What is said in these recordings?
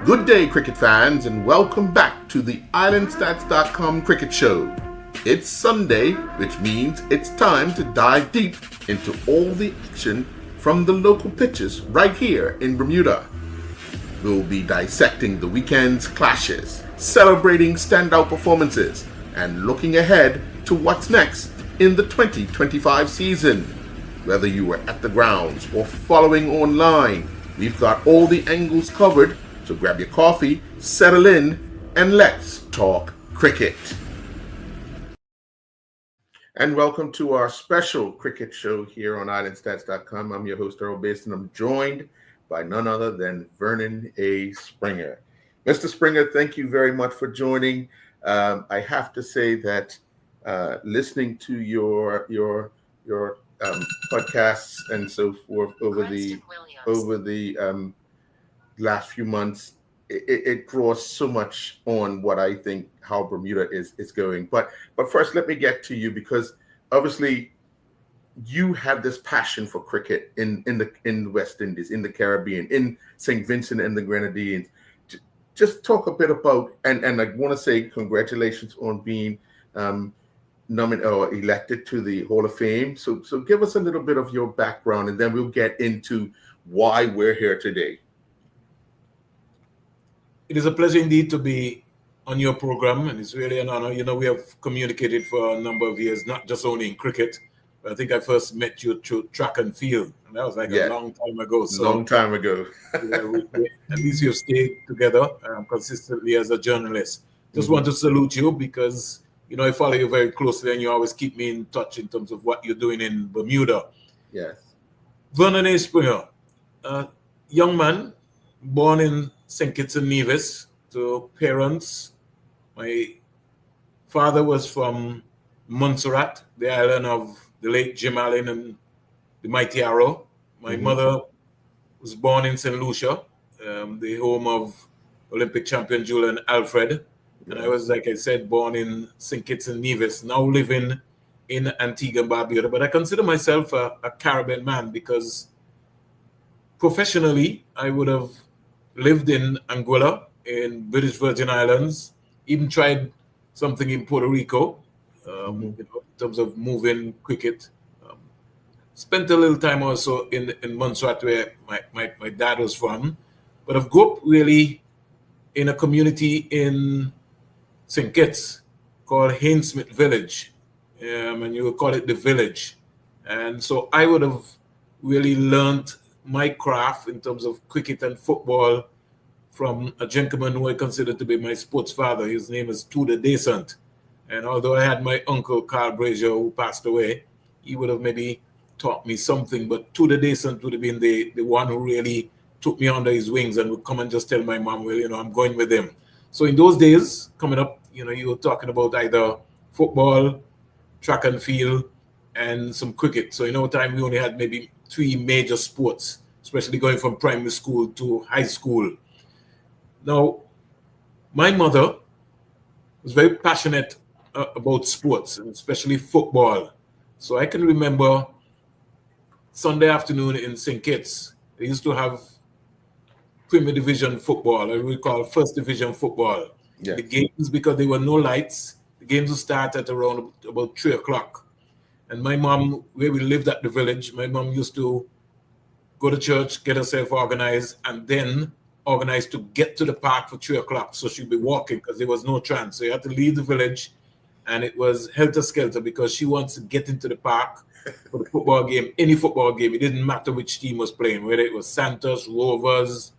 Good day, cricket fans, and welcome back to the Islandstats.com cricket show. It's Sunday, which means it's time to dive deep into all the action from the local pitches right here in Bermuda. We'll be dissecting the weekend's clashes, celebrating standout performances, and looking ahead to what's next in the 2025 season. Whether you were at the grounds or following online, we've got all the angles covered. So grab your coffee, settle in, and let's talk cricket. And welcome to our special cricket show here on Islandstats.com. I'm your host, Earl Basin. I'm joined by none other than Vernon A. Springer. Mr. Springer, thank you very much for joining. I have to say that listening to your podcasts and so forth over the last few months, it draws so much on what I think how Bermuda is going. But first, let me get to you, because obviously you have this passion for cricket in the West Indies, in the Caribbean, in St. Vincent and the Grenadines. Just talk a bit about, and I want to say congratulations on being nominated or elected to the Hall of Fame. So give us a little bit of your background, and then we'll get into why we're here today. It is a pleasure indeed to be on your program, and it's really an honor. You know, we have communicated for a number of years, not just only in cricket, but I think I first met you through track and field, and that was like a long time ago. Long time ago. At least you've stayed together consistently as a journalist. Just want to salute you because, you know, I follow you very closely, and you always keep me in touch in terms of what you're doing in Bermuda. Yes. Vernon A. Springer, young man, born in St. Kitts and Nevis to parents. My father was from Montserrat, the island of the late Jim Allen and the Mighty Arrow. My mother was born in St. Lucia, the home of Olympic champion Julian Alfred. And I was, like I said, born in St. Kitts and Nevis, now living in Antigua and Barbuda. But I consider myself a Caribbean man because professionally, I would have lived in Anguilla, in British Virgin Islands, even tried something in Puerto Rico, you know, in terms of moving cricket. Spent a little time also in Montserrat, where my dad was from. But I've grew up really in a community in St. Kitts called Hainsmith Village, and you would call it the village. And so I would have really learned my craft in terms of cricket and football from a gentleman who I consider to be my sports father. His name is Tudor Descent. And although I had my uncle Carl Brazier, who passed away, he would have maybe taught me something. But Tudor Descent would have been the one who really took me under his wings and would come and just tell my mom, well, you know, I'm going with him. So in those days, coming up, you know, you were talking about either football, track and field, and some cricket. So in our time, we only had maybe 3 major sports, especially going from primary school to high school. Now, my mother was very passionate about sports, and especially football. So I can remember Sunday afternoon in St. Kitts, they used to have Premier Division football, I recall First Division football. Yes. The games, because there were no lights, the games would start at around about 3 o'clock. And my mom, where we lived at the village, my mom used to go to church, get herself organized, and then organized to get to the park for 3 o'clock. So she'd be walking because there was no trance. So you had to leave the village, and it was helter-skelter because she wants to get into the park for the football game, any football game. It didn't matter which team was playing, whether it was Santos, Rovers,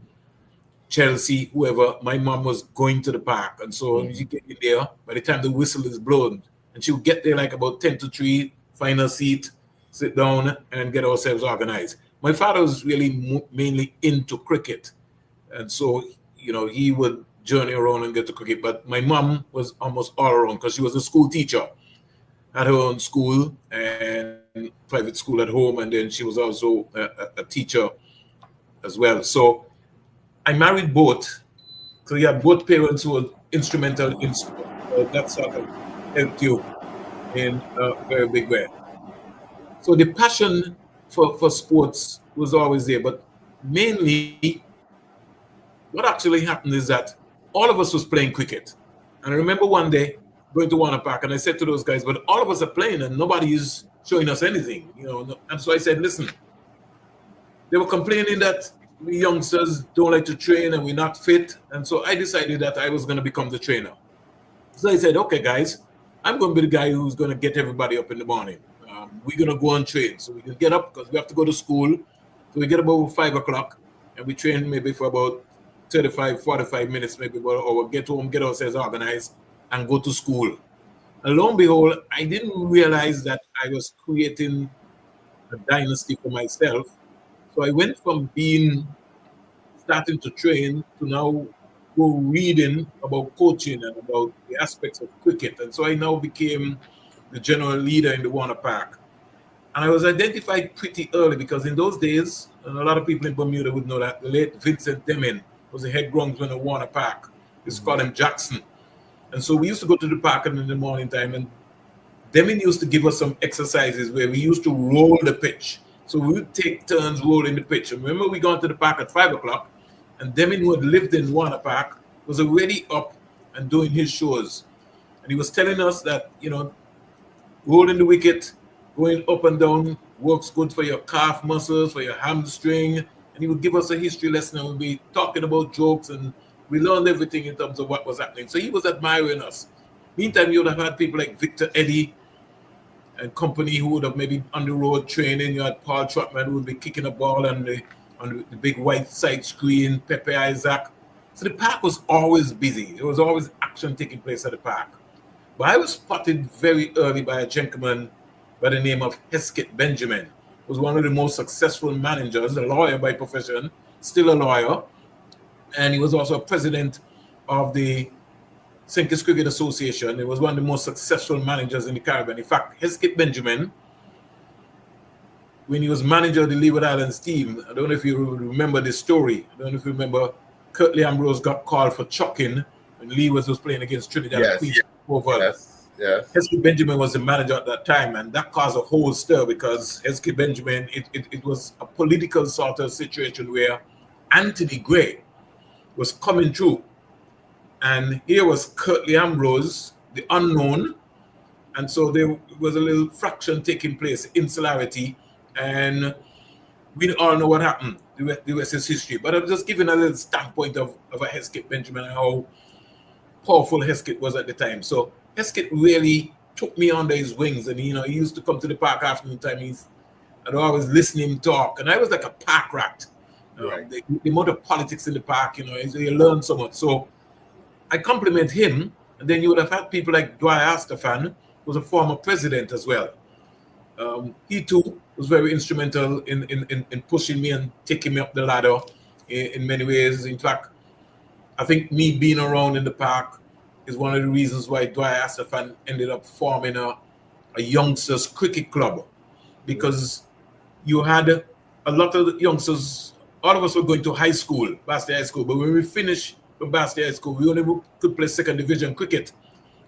Chelsea, whoever. My mom was going to the park. And so when you get in there, by the time the whistle is blown, and she would get there like about 10 to 3, find a seat, sit down, and get ourselves organized. My father was really mainly into cricket. And so, you know, he would journey around and get to cricket. But my mom was almost all around because she was a school teacher, had her own school and private school at home. And then she was also a teacher as well. So I married both. So you had both parents who were instrumental in sport. So that sort of helped you in a very big way. So the passion for sports was always there, but mainly what actually happened is that all of us was playing cricket. And I remember one day going to Warner Park and I said to those guys, but all of us are playing and nobody is showing us anything, you know. And so I said, listen, they were complaining that we youngsters don't like to train and we're not fit. And so I decided that I was going to become the trainer. So I said, okay, guys, I'm going to be the guy who's going to get everybody up in the morning. We're going to go and train. So we can get up because we have to go to school. So we get about 5 o'clock and we train maybe for about 35, 45 minutes, maybe, or we'll get home, get ourselves organized and go to school. And lo and behold, I didn't realize that I was creating a dynasty for myself. So I went from starting to train to now go reading about coaching and about the aspects of cricket. And so I now became the general leader in the Warner Park. And I was identified pretty early because in those days, and a lot of people in Bermuda would know that the late Vincent Deming was the head groundsman of Warner Park. It's called him Jackson. And so we used to go to the park in the morning time, and Deming used to give us some exercises where we used to roll the pitch. So we would take turns rolling the pitch. And remember, we got to the park at 5 o'clock, and Deming, who had lived in Warner Park, was already up and doing his shows. And he was telling us that, you know, rolling the wicket, going up and down, works good for your calf muscles, for your hamstring. And he would give us a history lesson and we'd be talking about jokes, and we learned everything in terms of what was happening. So he was admiring us. Meantime, you would have had people like Victor Eddy and company who would have maybe on the road training. You had Paul Trotman who would be kicking a ball on the big white side screen, Pepe Isaac. So the park was always busy. There was always action taking place at the park. But I was spotted very early by a gentleman by the name of Hesketh Benjamin, who was one of the most successful managers, a lawyer by profession, still a lawyer. And he was also a president of the St. Kitts Cricket Association. He was one of the most successful managers in the Caribbean. In fact, Hesketh Benjamin, when he was manager of the Leeward Islands team, I don't know if you remember this story. I don't know if you remember, Curtly Ambrose got called for chucking when Leeward was playing against Trinidad and Queens. Yes. Hesketh Benjamin was the manager at that time, and that caused a whole stir because Hesketh Benjamin, it was a political sort of situation where Anthony Gray was coming through. And here was Curtly Ambrose, the unknown. And so there was a little fraction taking place, insularity. And we all know what happened. The rest is history. But I'm just giving a little standpoint of a Hesketh Benjamin and how powerful Hesketh was at the time. So Hesketh really took me under his wings. And, you know, he used to come to the park afternoon time. I'd always listen to him talk. And I was like a park rat. Right. The amount of politics in the park, you know, you learn so much. So I compliment him, and then you would have had people like Dwyer Astafan, who was a former president as well. He too was very instrumental in pushing me and taking me up the ladder in many ways. In fact, I think me being around in the park is one of the reasons why Dwyer Astafan ended up forming a youngsters cricket club, because you had a lot of the youngsters. All of us were going to high school, Basti High School, but when we finished from Basti High School, we only could play second division cricket.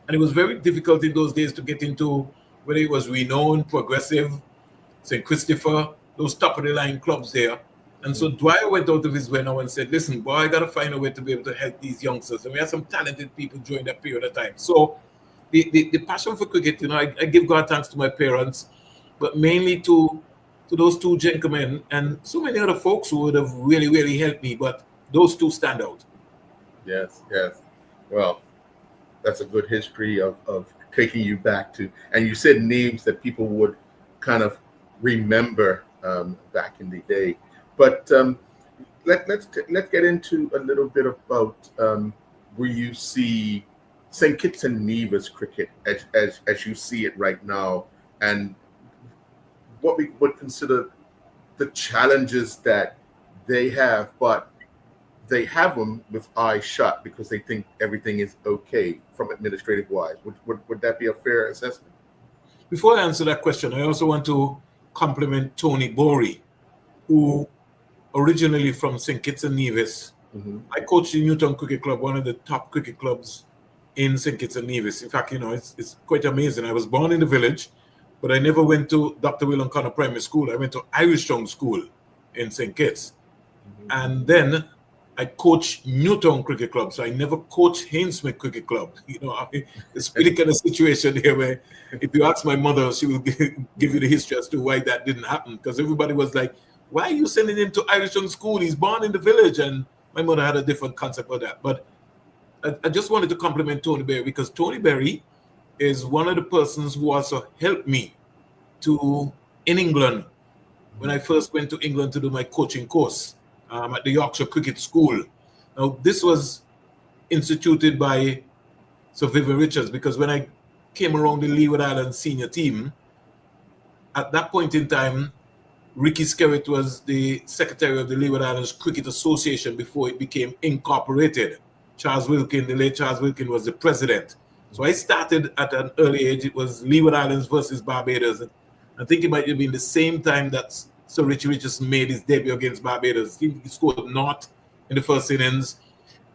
And it was very difficult in those days to get into, whether it was Renowned, Progressive, St. Christopher, those top of the line clubs there. And so Dwyer went out of his way now and said, listen, boy, I got to find a way to be able to help these youngsters. And we had some talented people during that period of time. So the passion for cricket, you know, I give God thanks to my parents, but mainly to those two gentlemen and so many other folks who would have really, really helped me. But those two stand out. Yes. Well, that's a good history of taking you back to, and you said names that people would kind of remember back in the day. But let's get into a little bit about where you see St. Kitts and Nevis cricket as you see it right now, and what we would consider the challenges that they have, but they have them with eyes shut because they think everything is okay from administrative wise. Would that be a fair assessment? Before I answer that question, I also want to compliment Tony Bory, who originally from St. Kitts and Nevis. Mm-hmm. I coached the Newtown Cricket Club, one of the top cricket clubs in St. Kitts and Nevis. In fact, you know, it's quite amazing. I was born in the village, but I never went to Dr. William Connor Primary School. I went to Irish Town School in St. Kitts. Mm-hmm. And then I coach Newtown Cricket Club, so I never coached Hainsmith Cricket Club. It's really kind of situation here where if you ask my mother, she will give you the history as to why that didn't happen. Because everybody was like, why are you sending him to Irish Young School? He's born in the village. And my mother had a different concept of that. But I just wanted to compliment Tony Berry, because Tony Berry is one of the persons who also helped me in England when I first went to England to do my coaching course at the Yorkshire Cricket School. Now, this was instituted by Sir Vivian Richards, because when I came around the Leeward Islands senior team, at that point in time, Ricky Skerritt was the secretary of the Leeward Islands Cricket Association before it became incorporated. The late Charles Wilkin was the president. So I started at an early age. It was Leeward Islands versus Barbados. And I think it might have been the same time that Sir Richie Richardson made his debut against Barbados. He scored naught in the first innings,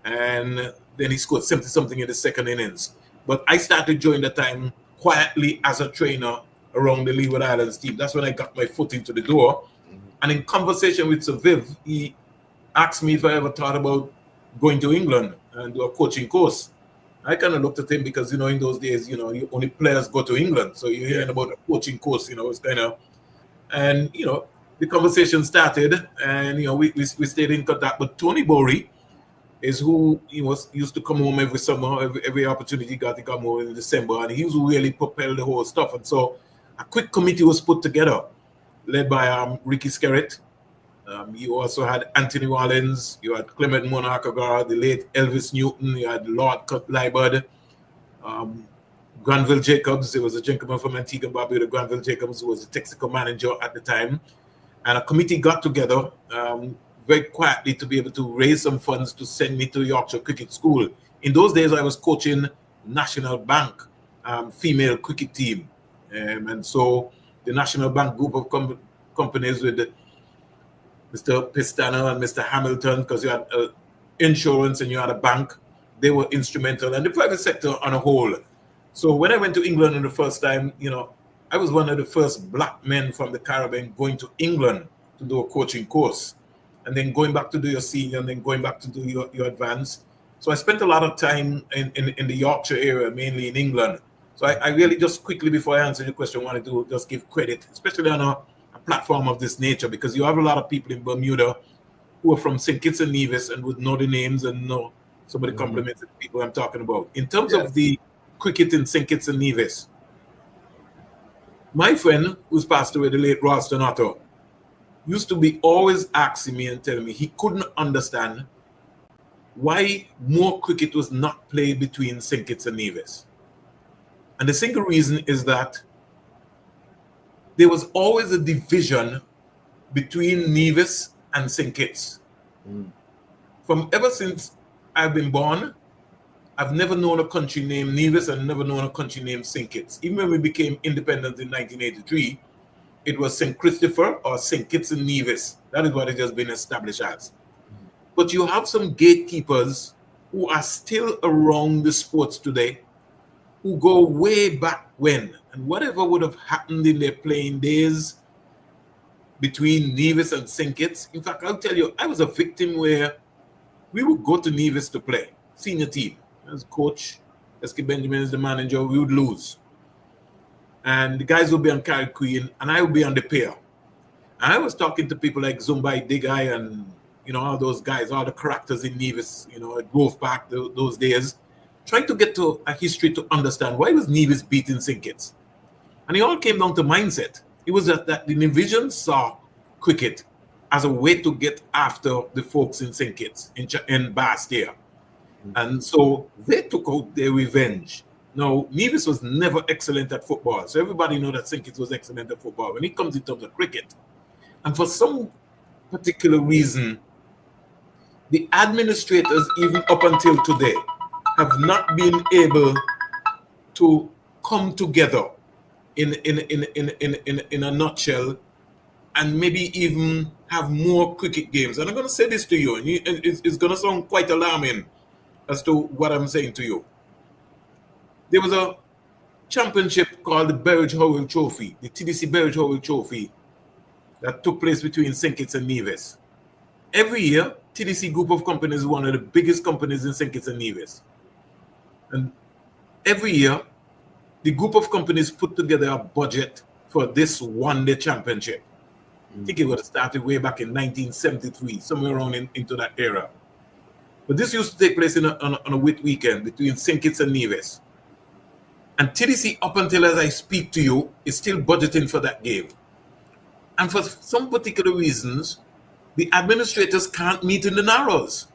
and then he scored 70-something in the second innings. But I started during that time quietly as a trainer around the Leeward Islands team. That's when I got my foot into the door. And in conversation with Sir Viv, he asked me if I ever thought about going to England and do a coaching course. I kind of looked at him because, in those days, only players go to England. So you're hearing about a coaching course, it's kind of, and, the conversation started, and, we stayed in contact. But Tony Bory is who used to come home every summer, every opportunity he got to come home in December, and he was who really propelled the whole stuff. And so a quick committee was put together, led by Ricky Skerritt. You also had Anthony Wallins, you had Clement Monarchagar, the late Elvis Newton, you had Lord Cutlibud, Granville Jacobs. There was a gentleman from Antigua and Barbuda, Granville Jacobs, who was the technical manager at the time. And a committee got together very quietly to be able to raise some funds to send me to Yorkshire Cricket School. In those days, I was coaching National Bank female cricket team. And so the National Bank group of companies with Mr. Pistano and Mr. Hamilton, because you had insurance and you had a bank, they were instrumental, and the private sector on a whole. So when I went to England the first time, I was one of the first black men from the Caribbean going to England to do a coaching course, and then going back to do your senior, and then going back to do your advanced. So I spent a lot of time in the Yorkshire area, mainly in England. So I really, just quickly before I answer your question, want to just give credit, especially on a platform of this nature, because you have a lot of people in Bermuda who are from St. Kitts and Nevis and would know the names and know some of the complimented people I'm talking about. In terms of the cricket in St. Kitts and Nevis, my friend who's passed away, the late Ralston Otto, used to be always asking me and telling me he couldn't understand why more cricket was not played between St. Kitts and Nevis. And the single reason is that there was always a division between Nevis and St. Kitts. From ever since I've been born, I've never known a country named Nevis and never known a country named St. Kitts. Even when we became independent in 1983, it was St. Christopher or St. Kitts and Nevis. That is what it has been established as. But you have some gatekeepers who are still around the sports today, who go way back when, and whatever would have happened in their playing days between Nevis and St. Kitts. In fact, I'll tell you, I was a victim where we would go to Nevis to play, senior team. As coach, S.K. Benjamin is the manager, we would lose. And the guys would be on Carrick Queen, and I would be on the pier. And I was talking to people like Zumbai Digai and, all those guys, all the characters in Nevis, at Grove Park those days, trying to get to a history to understand why was Nevis beating St. Kitts. And it all came down to mindset. It was that the Nevisians saw cricket as a way to get after the folks in St. Kitts, in Bastia. And so they took out their revenge. Now, Nevis was never excellent at football. So everybody knows that St. Kitts was excellent at football when it comes in terms of cricket. And for some particular reason, the administrators, even up until today, have not been able to come together in a nutshell and maybe even have more cricket games. And I'm going to say this to you, and it's going to sound quite alarming as to what I'm saying to you. There was a championship called the Berridge Howell Trophy, the TDC Berridge Howell Trophy, that took place between St. Kitts and Nevis. Every year, TDC group of companies is one of the biggest companies in St. Kitts and Nevis. And every year, the group of companies put together a budget for this one-day championship. I think it would have started way back in 1973, somewhere around into that era. But this used to take place on a weekend between St. Kitts and Nevis. And TDC, up until as I speak to you, is still budgeting for that game. And for some particular reasons, the administrators can't meet in the Narrows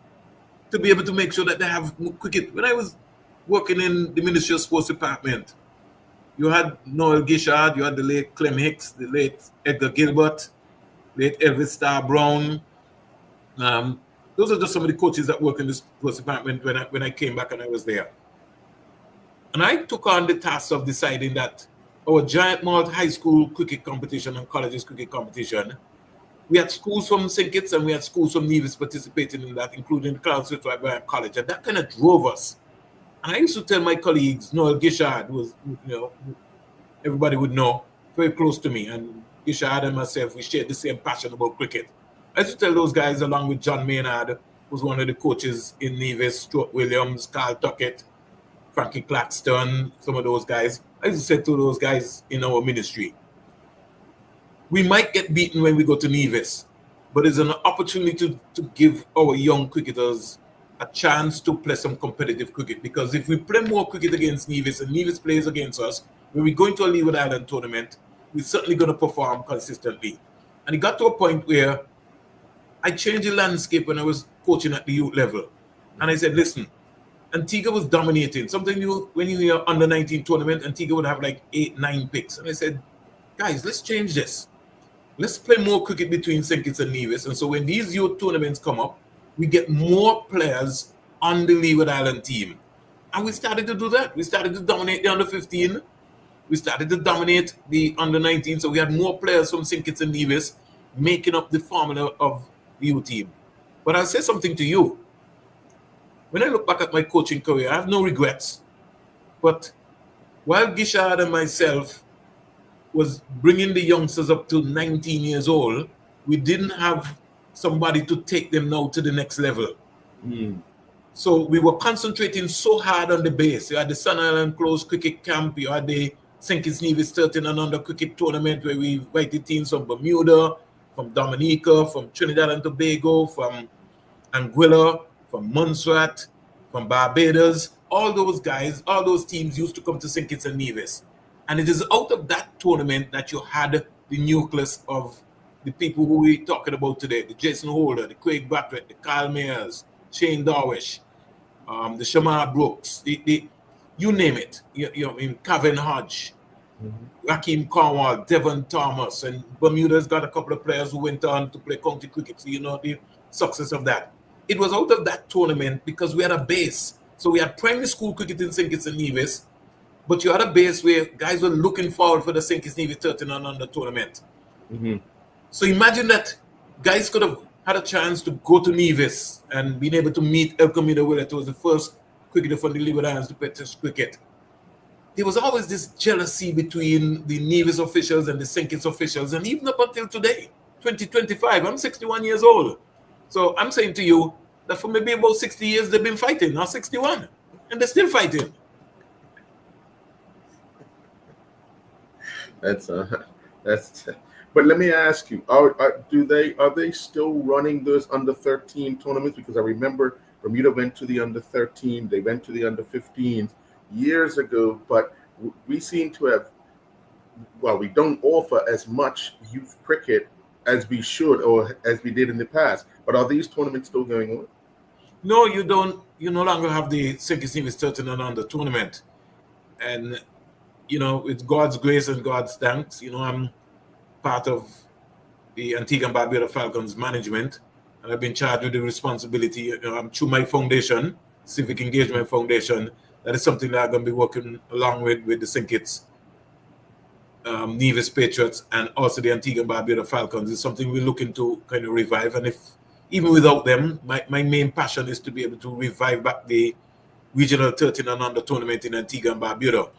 to be able to make sure that they have cricket. When I was working in the Ministry of Sports Department, you had Noel Gishard, you had the late Clem Hicks, the late Edgar Gilbert, late Islandstats Brown. Those are just some of the coaches that work in the sports department when I came back and I was there. And I took on the task of deciding that our Giant Malt High School cricket competition and colleges cricket competition, we had schools from St. Kitts and we had schools from Nevis participating in that, including the Clarence Fitzroy College. And that kind of drove us. And I used to tell my colleagues, Noel Gishard, who was, everybody would know, very close to me. And Gishard and myself, we shared the same passion about cricket. I used to tell those guys, along with John Maynard, who was one of the coaches in Nevis, Stuart Williams, Carl Tuckett, Frankie Claxton, some of those guys. I used to say to those guys in our ministry, we might get beaten when we go to Nevis, but it's an opportunity to give our young cricketers a chance to play some competitive cricket. Because if we play more cricket against Nevis and Nevis plays against us, when we go into a Leeward Island tournament, we're certainly going to perform consistently. And it got to a point where I changed the landscape when I was coaching at the youth level. And I said, listen, Antigua was dominating. Something when you hear under 19 tournament, Antigua would have like 8-9 picks. And I said, guys, let's change this. Let's play more cricket between St. Kitts and Nevis. And so when these youth tournaments come up, we get more players on the Leeward Island team. And we started to do that. We started to dominate the under 15. We started to dominate the under 19. So we had more players from St. Kitts and Nevis making up the formula of the youth team. But I'll say something to you. When I look back at my coaching career, I have no regrets. But while Gishard and myself was bringing the youngsters up to 19 years old, we didn't have somebody to take them now to the next level. So we were concentrating so hard on the base. You had the Sun Island Close Cricket Camp, you had the St. Kitts Nevis 13 and under cricket tournament where we invited teams from Bermuda, from Dominica, from Trinidad and Tobago, from Anguilla, from Montserrat, from Barbados. All those guys, all those teams used to come to St. Kitts and Nevis. And it is out of that tournament that you had the nucleus of the people who we're talking about today, the Jason Holder, the Craig Bartlett, the Kyle Mayers, Shane Darwish, the Shamar Brooks, you name it. Kevin Hodge, Raheem Cornwall, Devon Thomas, and Bermuda's got a couple of players who went on to play county cricket. So you know the success of that. It was out of that tournament because we had a base. So we had primary school cricket in St. Kitts and Nevis, but you had a base where guys were looking forward for the St. Kitts Nevis 13 and under tournament. So imagine that guys could have had a chance to go to Nevis and been able to meet El Camino Willett, who was the first cricketer from the Leeward Islands to play Test cricket. There was always this jealousy between the Nevis officials and the St. Kitts officials, and even up until today, 2025, I'm 61 years old. So I'm saying to you that for maybe about 60 years they've been fighting, now 61, and they're still fighting. That's. But let me ask you: are they still running those under 13 tournaments? Because I remember Bermuda went to the under 13, they went to the under 15s years ago, but we seem to have. Well, we don't offer as much youth cricket as we should or as we did in the past. But are these tournaments still going on? No, you don't. You no longer have the St. Kitts Nevis 13 and under tournament. And, with God's grace and God's thanks, I'm part of the Antigua and Barbuda Falcons management. And I've been charged with the responsibility through my foundation, Civic Engagement Foundation. That is something that I'm going to be working along with the St. Kitts Nevis Patriots and also the Antigua and Barbuda Falcons. Is something we're looking to kind of revive. And even without them, my main passion is to be able to revive back the regional 13 and under tournament in Antigua and Barbuda.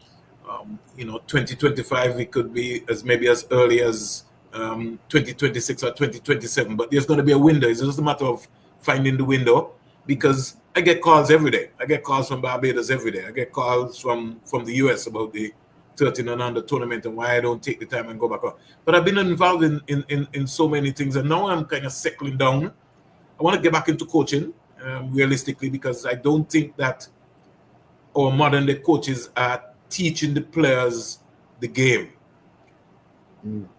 2025, it could be as early as 2026 or 2027, but there's going to be a window. It's just a matter of finding the window, because I get calls every day. I get calls from Barbados every day. I get calls from the US about the 13 and under tournament and why I don't take the time and go back on. But I've been involved in so many things, and now I'm kind of settling down. I want to get back into coaching, realistically, because I don't think that our modern day coaches are teaching the players the game.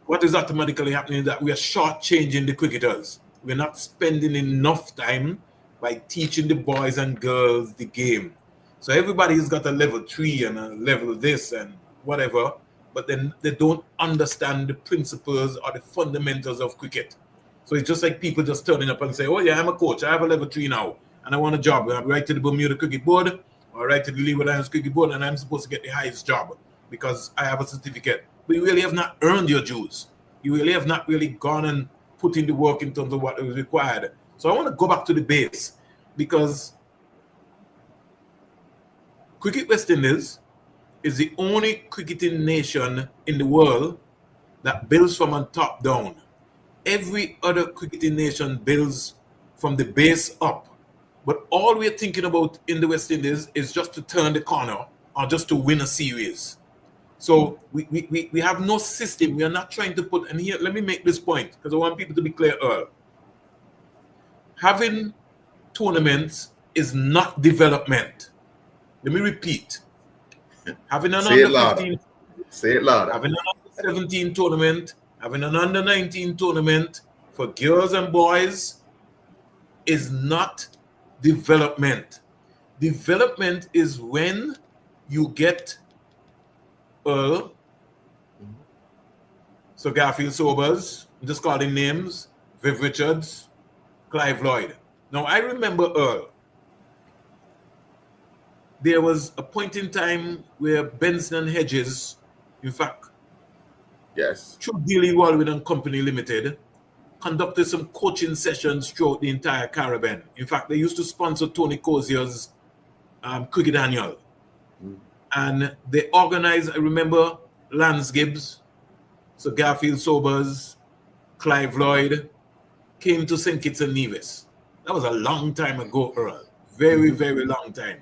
What is automatically happening is that we are shortchanging the cricketers. We're not spending enough time by teaching the boys and girls the game. So everybody's got a level 3 and a level this and whatever, but then they don't understand the principles or the fundamentals of cricket. So it's just like people just turning up and say, oh yeah, I'm a coach, I have a level 3 now, and I want a job. I write to the Bermuda Cricket Board or write to the Leeward Islands Cricket Board, and I'm supposed to get the highest job because I have a certificate. But you really have not earned your dues. You really have not really gone and put in the work in terms of what is required. So I want to go back to the base, because Cricket West Indies is the only cricketing nation in the world that builds from on top down. Every other cricketing nation builds from the base up. But all we're thinking about in the West Indies is just to turn the corner or just to win a series. So we have no system. We are not trying to put, and here, let me make this point, because I want people to be clear, Earl. Having tournaments is not development. Let me repeat. Having an Say it under louder. 15, Say it louder. having an under 17 tournament, having an under 19 tournament for girls and boys is not development. Development is when you get Earl, so Garfield Sobers, just calling names, Viv Richards, Clive Lloyd. Now I remember Earl. There was a point in time where Benson and Hedges, in fact, Yes. through Dealey Walwyn and Company Limited, conducted some coaching sessions throughout the entire Caribbean. In fact, they used to sponsor Tony Cozier's Cricket Annual. And they organized, I remember, Lance Gibbs, so Garfield Sobers, Clive Lloyd, came to St. Kitts and Nevis. That was a long time ago, Earl. Very, very long time.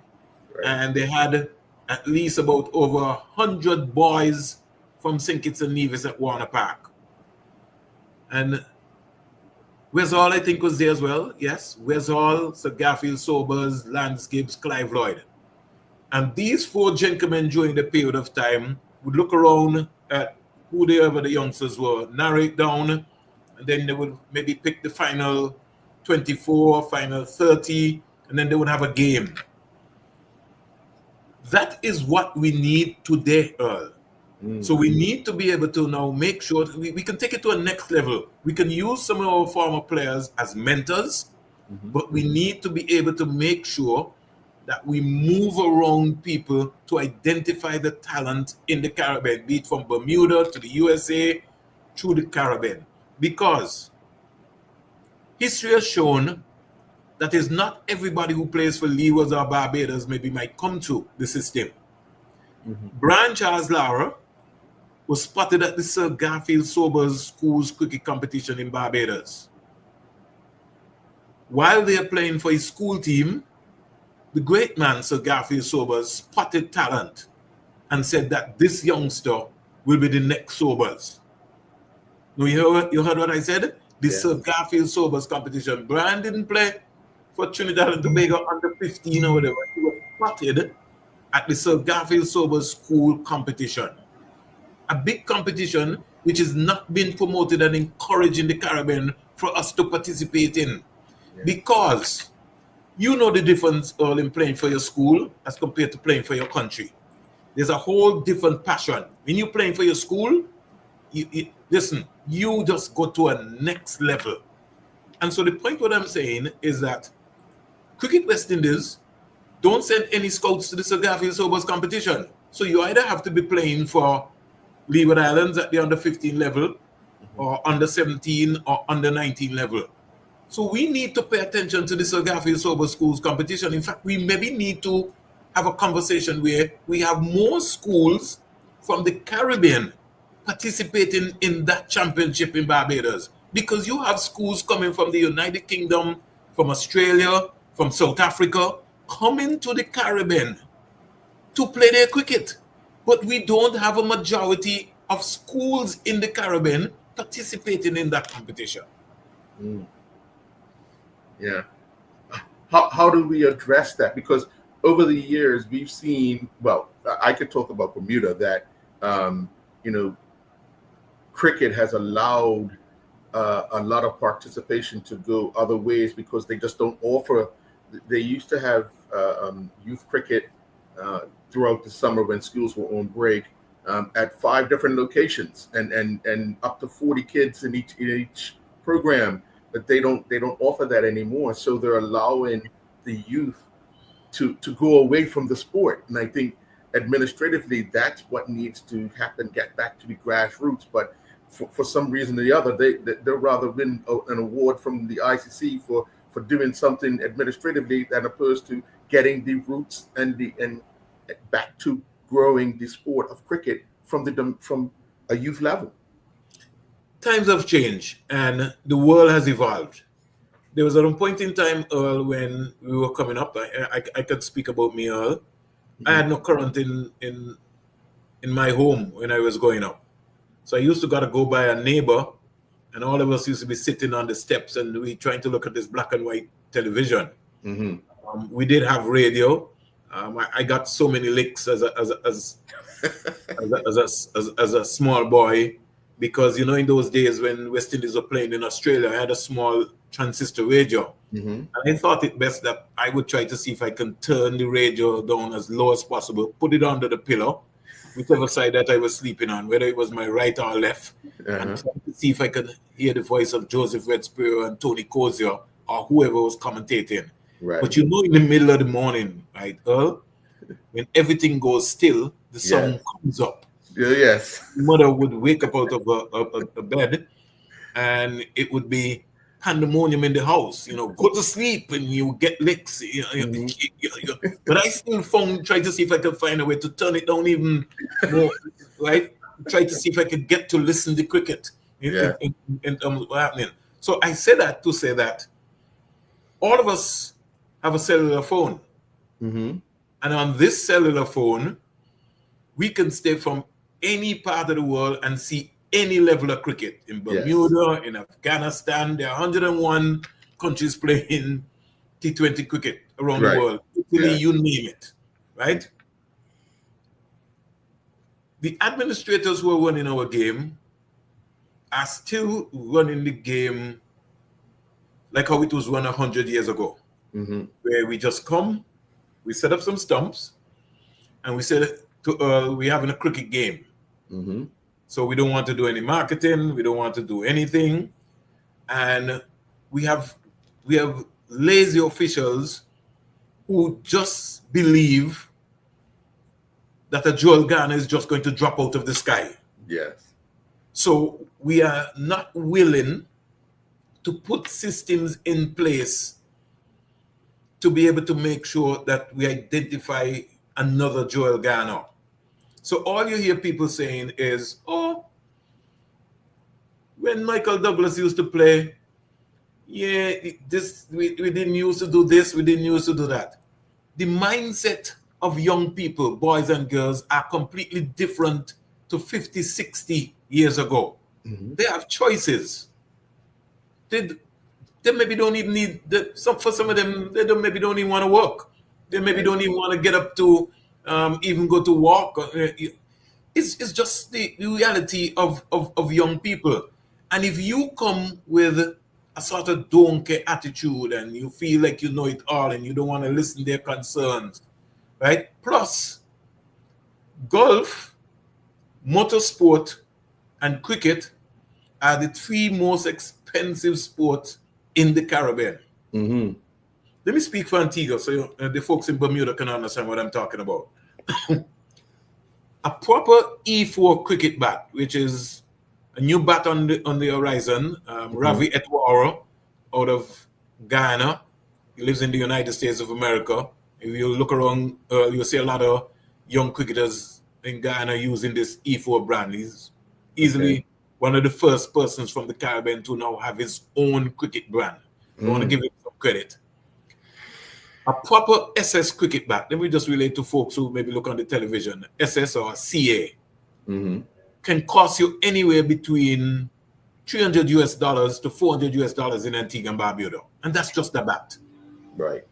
Right. And they had at least about over 100 boys from St. Kitts and Nevis at Warner Park. And Wes Hall, I think, was there as well. Yes, Wes Hall, Sir Garfield Sobers, Lance Gibbs, Clive Lloyd. And these 4 gentlemen during the period of time would look around at whoever the youngsters were, narrow it down, and then they would maybe pick the final 24, final 30, and then they would have a game. That is what we need today, Earl. So we need to be able to now make sure that we can take it to a next level. We can use some of our former players as mentors, but we need to be able to make sure that we move around people to identify the talent in the Caribbean, be it from Bermuda to the USA, through the Caribbean. Because history has shown that is not everybody who plays for Leewards or Barbados maybe might come through the system. Brian Charles Lara was spotted at the Sir Garfield Sobers Schools cricket competition in Barbados. While they are playing for his school team, the great man, Sir Garfield Sobers, spotted talent and said that this youngster will be the next Sobers. Now, you heard what I said? The Sir Garfield Sobers competition. Brian didn't play for Trinidad and Tobago under 15 or whatever. He was spotted at the Sir Garfield Sobers School competition. A big competition which is not being promoted and encouraged in the Caribbean for us to participate in. Because you know the difference, Earl, in playing for your school as compared to playing for your country. There's a whole different passion. When you're playing for your school, listen, you just go to a next level. And so the point what I'm saying is that Cricket West Indies don't send any scouts to the Sir Garfield Sobers competition. So you either have to be playing for Leeward Islands at the under 15 level, or under 17 or under 19 level. So we need to pay attention to the Sir Garfield Sobers Schools competition. In fact, we maybe need to have a conversation where we have more schools from the Caribbean participating in that championship in Barbados. Because you have schools coming from the United Kingdom, from Australia, from South Africa, coming to the Caribbean to play their cricket. But we don't have a majority of schools in the Caribbean participating in that competition. Mm. Yeah. How do we address that? Because over the years we've seen, well, I could talk about Bermuda, that you know, cricket has allowed a lot of participation to go other ways because they just don't offer. They used to have youth cricket throughout the summer when schools were on break at 5 different locations, and up to 40 kids in each program. But they don't offer that anymore. So they're allowing the youth to go away from the sport. And I think administratively that's what needs to happen, get back to the grassroots. But for some reason or the other, they'd rather win an award from the ICC for doing something administratively than opposed to getting the roots and back to growing the sport of cricket from a youth level. Times have changed and the world has evolved. There was at a point in time, Earl, when we were coming up. I could speak about me, Earl. I had no current in my home when I was growing up. So I used to gotta go by a neighbor, and all of us used to be sitting on the steps and we trying to look at this black and white television. We did have radio. I got so many licks as a small boy, because in those days when West Indies were playing in Australia, I had a small transistor radio, and I thought it best that I would try to see if I can turn the radio down as low as possible, put it under the pillow, whichever side that I was sleeping on, whether it was my right or left, and try to see if I could hear the voice of Joseph Red Spurrier and Tony Cozier or whoever was commentating. Right. But in the middle of the morning, right, Earl, when everything goes still, the song comes up. Yes. Mother would wake up out of a bed, and it would be pandemonium in the house. Go to sleep and you get licks. But I still try to see if I could find a way to turn it down even more. Right? Try to see if I could get to listen to cricket in terms of what's happening. So I say that to say that all of us have a cellular phone, and on this cellular phone, we can stay from any part of the world and see any level of cricket. In Bermuda, in Afghanistan, there are 101 countries playing T20 cricket around the world. Italy, you name it, right? The administrators who are running our game are still running the game like how it was run 100 years ago, where we just come, we set up some stumps, and we said we're having a cricket game. So we don't want to do any marketing. We don't want to do anything. And we have lazy officials who just believe that a Joel Garner is just going to drop out of the sky. Yes. So we are not willing to put systems in place to be able to make sure that we identify another Joel Garner. So all you hear people saying is, when Michael Douglas used to play, we didn't used to do this, we didn't used to do that. The mindset of young people, boys and girls, are completely different to 50, 60 years ago. They have choices. They maybe don't even need, for some of them, they maybe don't even want to work. They maybe don't even want to get up to even go to walk. It's just the reality of young people. And if you come with a sort of donkey attitude and you feel like you know it all and you don't want to listen to their concerns, right? Plus, golf, motorsport, and cricket are the 3 most expensive sports in the Caribbean. Let me speak for Antigua so the folks in Bermuda can understand what I'm talking about. A proper E4 cricket bat, which is a new bat on the horizon, Ravi Etwara out of Guyana. He lives in the United States of America. If you look around, you'll see a lot of young cricketers in Guyana using this E4 brand. He's easily one of the first persons from the Caribbean to now have his own cricket brand. I want to give him some credit. A proper SS cricket bat, let me just relate to folks who maybe look on the television, SS or CA, can cost you anywhere between $300 US to $400 US in Antigua and Barbuda. And that's just the bat. Right.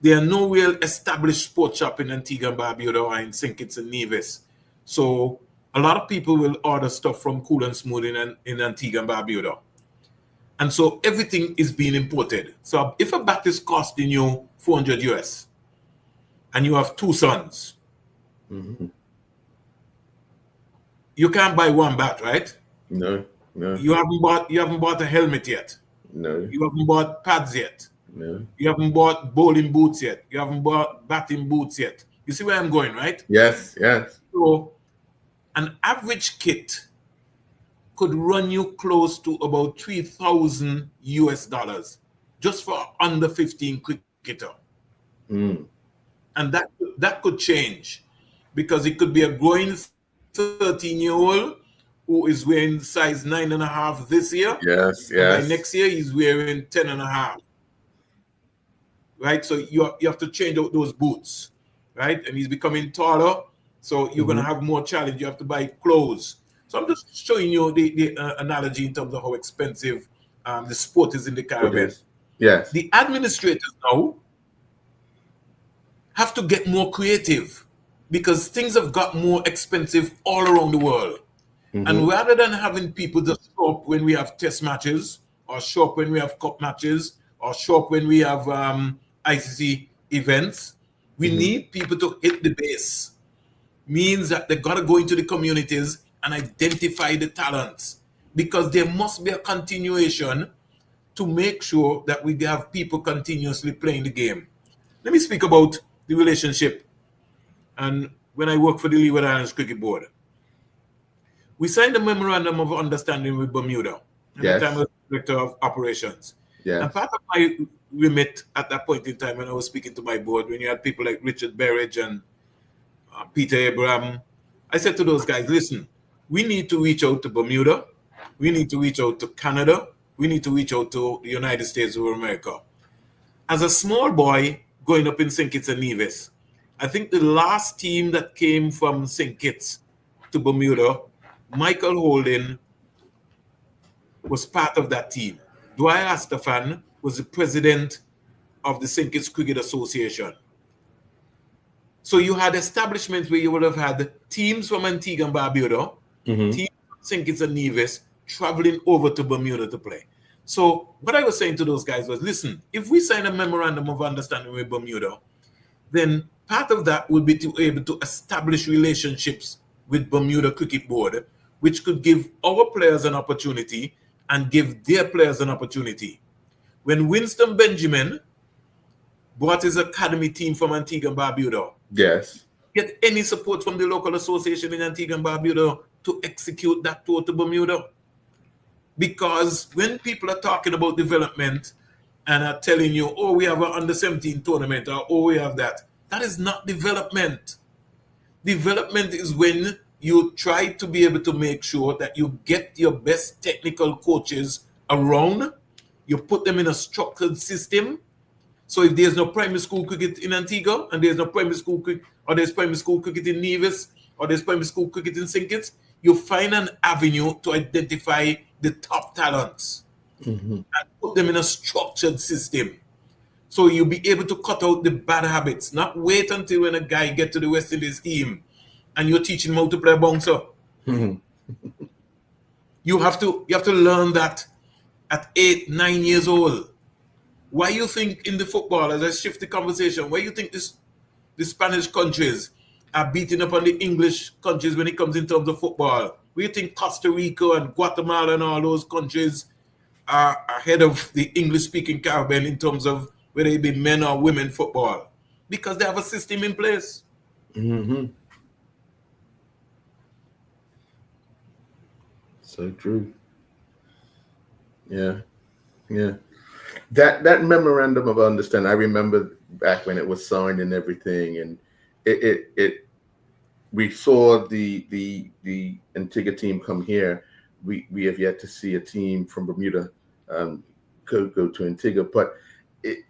There are no real established sports shop in Antigua and Barbuda or in St. Kitts and Nevis. So a lot of people will order stuff from Cool and Smooth in Antigua and Barbuda. And so everything is being imported. So if a bat is costing you $400 US and you have two sons, you can't buy one bat, right? No. You haven't bought a helmet yet. No. You haven't bought pads yet. No. You haven't bought bowling boots yet. You haven't bought batting boots yet. You see where I'm going, right? Yes. So an average kit could run you close to about $3,000 US just for under 15 cricketer. And that could change because it could be a growing 13-year-old who is wearing size 9.5 this year. Yes. And by next year, he's wearing 10.5. Right? So you have to change out those boots. Right? And he's becoming taller. So you're going to have more challenge. You have to buy clothes. So I'm just showing you the analogy in terms of how expensive the sport is in the Caribbean. Yes. The administrators now have to get more creative because things have got more expensive all around the world. And rather than having people just show up when we have test matches or show up when we have cup matches or show up when we have ICC events, we need people to hit the base. Means that they got to go into the communities and identify the talents because there must be a continuation to make sure that we have people continuously playing the game. Let me speak about the relationship. And when I worked for the Leeward Islands Cricket Board, we signed a memorandum of understanding with Bermuda at the time I was director of operations. And part of my remit at that point in time when I was speaking to my board, when you had people like Richard Berridge and Peter Abraham, I said to those guys, listen, we need to reach out to Bermuda. We need to reach out to Canada. We need to reach out to the United States of America. As a small boy growing up in St. Kitts and Nevis, I think the last team that came from St. Kitts to Bermuda, Michael Holden was part of that team. Dwyer Astafan was the president of the St. Kitts Cricket Association. So you had establishments where you would have had teams from Antigua and Barbuda, teams from St. Kitts and Nevis traveling over to Bermuda to play. So what I was saying to those guys was, listen, if we sign a memorandum of understanding with Bermuda, then part of that would be to be able to establish relationships with Bermuda Cricket Board, which could give our players an opportunity and give their players an opportunity. When Winston Benjamin brought his academy team from Antigua and Barbuda, get any support from the local association in Antigua and Barbuda to execute that tour to Bermuda? Because when people are talking about development and are telling you, oh, we have an under-17 tournament, or oh, we have that is not development. Development is when you try to be able to make sure that you get your best technical coaches around, you put them in a structured system. So if there's no primary school cricket in Antigua, and there's no primary school cricket, or there's primary school cricket in Nevis, or there's primary school cricket in St. Kitts, you find an avenue to identify the top talents and put them in a structured system. So you'll be able to cut out the bad habits, not wait until when a guy gets to the West Indies team and you're teaching him how to play a bouncer. You have to learn that at 8, 9 years old. Why you think in the football, as I shift the conversation, why you think the Spanish countries are beating up on the English countries when it comes in terms of football? Why you think Costa Rica and Guatemala and all those countries are ahead of the English-speaking Caribbean in terms of whether it be men or women football? Because they have a system in place. So true. Yeah. That memorandum of understanding, I remember back when it was signed and everything, and it we saw the Antigua team come here. We have yet to see a team from Bermuda go to Antigua, but it,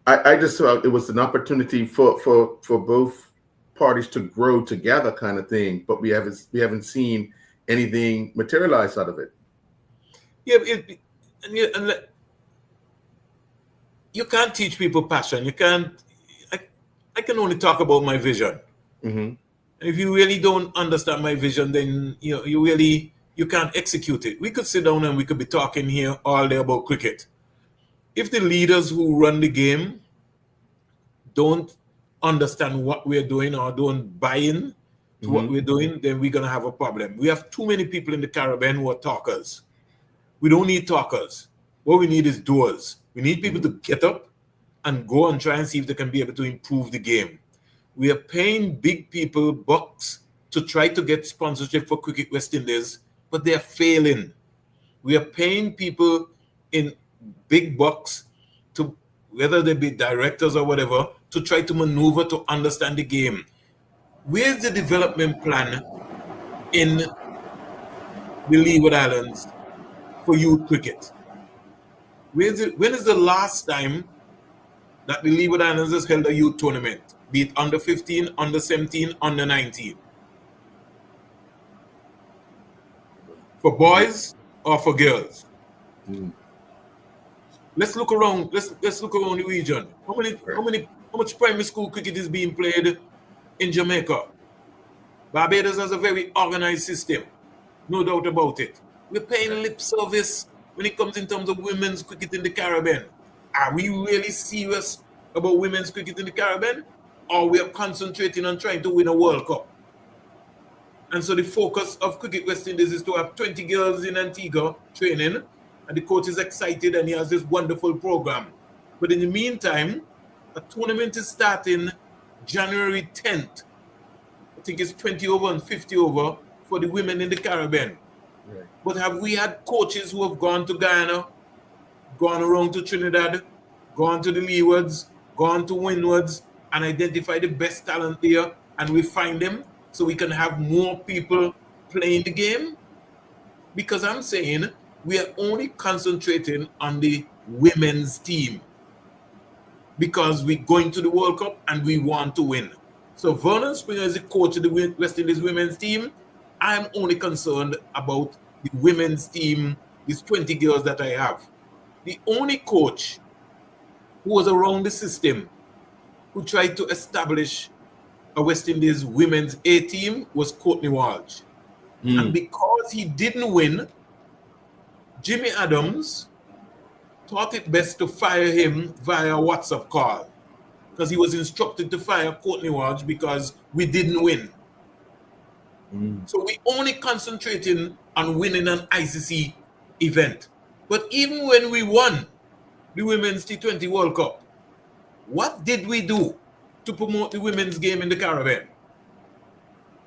I just thought it was an opportunity for both parties to grow together, kind of thing. But we haven't seen anything materialize out of it. Yeah, you can't teach people passion. You can't. I, I can only talk about my vision. Hmm. If you really don't understand my vision, then you can't execute it. We could sit down and we could be talking here all day about cricket. If the leaders who run the game don't understand what we're doing or don't buy in to what Hmm. we're doing, then we're gonna have a problem. We have too many people in the Caribbean who are talkers. We don't need talkers. What we need is doers. We need people to get up and go and try and see if they can be able to improve the game. We are paying big people bucks to try to get sponsorship for Cricket West Indies, but they are failing. We are paying people in big bucks to, whether they be directors or whatever, to try to maneuver to understand the game. Where's the development plan in the Leeward Islands for youth cricket? When is the last time that the Leeward Islands has held a youth tournament, be it under 15, under 17, under 19, for boys or for girls? Mm. Let's look around. Let's look around the region. Right. How much primary school cricket is being played in Jamaica? Barbados has a very organized system, no doubt about it. We're paying lip service when it comes in terms of women's cricket in the Caribbean. Are we really serious about women's cricket in the Caribbean? Or we are concentrating on trying to win a World Cup? And so the focus of Cricket West Indies is to have 20 girls in Antigua training, and the coach is excited and he has this wonderful program. But in the meantime, a tournament is starting January 10th. I think it's 20 over and 50 over for the women in the Caribbean. Right. But have we had coaches who have gone to Guyana, gone around to Trinidad, gone to the Leewards, gone to Windwards, and identify the best talent there, and we find them so we can have more people playing the game? Because I'm saying we are only concentrating on the women's team because we're going to the World Cup and we want to win. So Vernon Springer is the coach of the West Indies women's team. I'm only concerned about the women's team, these 20 girls that I have. The only coach who was around the system who tried to establish a West Indies women's A team was Courtney Walsh. And because he didn't win, Jimmy Adams thought it best to fire him via WhatsApp call because he was instructed to fire Courtney Walsh because we didn't win. So we only concentrating on winning an ICC event. But even when we won the Women's T20 World Cup, what did we do to promote the women's game in the Caribbean?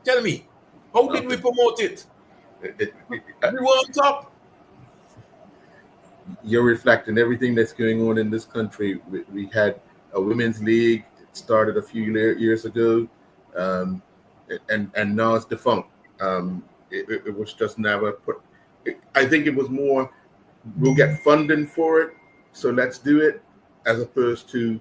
Tell me, how did we promote it? We were on top. You're reflecting everything that's going on in this country. We had a women's league that started a few years ago, and now it's defunct. It was just never put. I think it was more, we'll get funding for it, so let's do it, as opposed to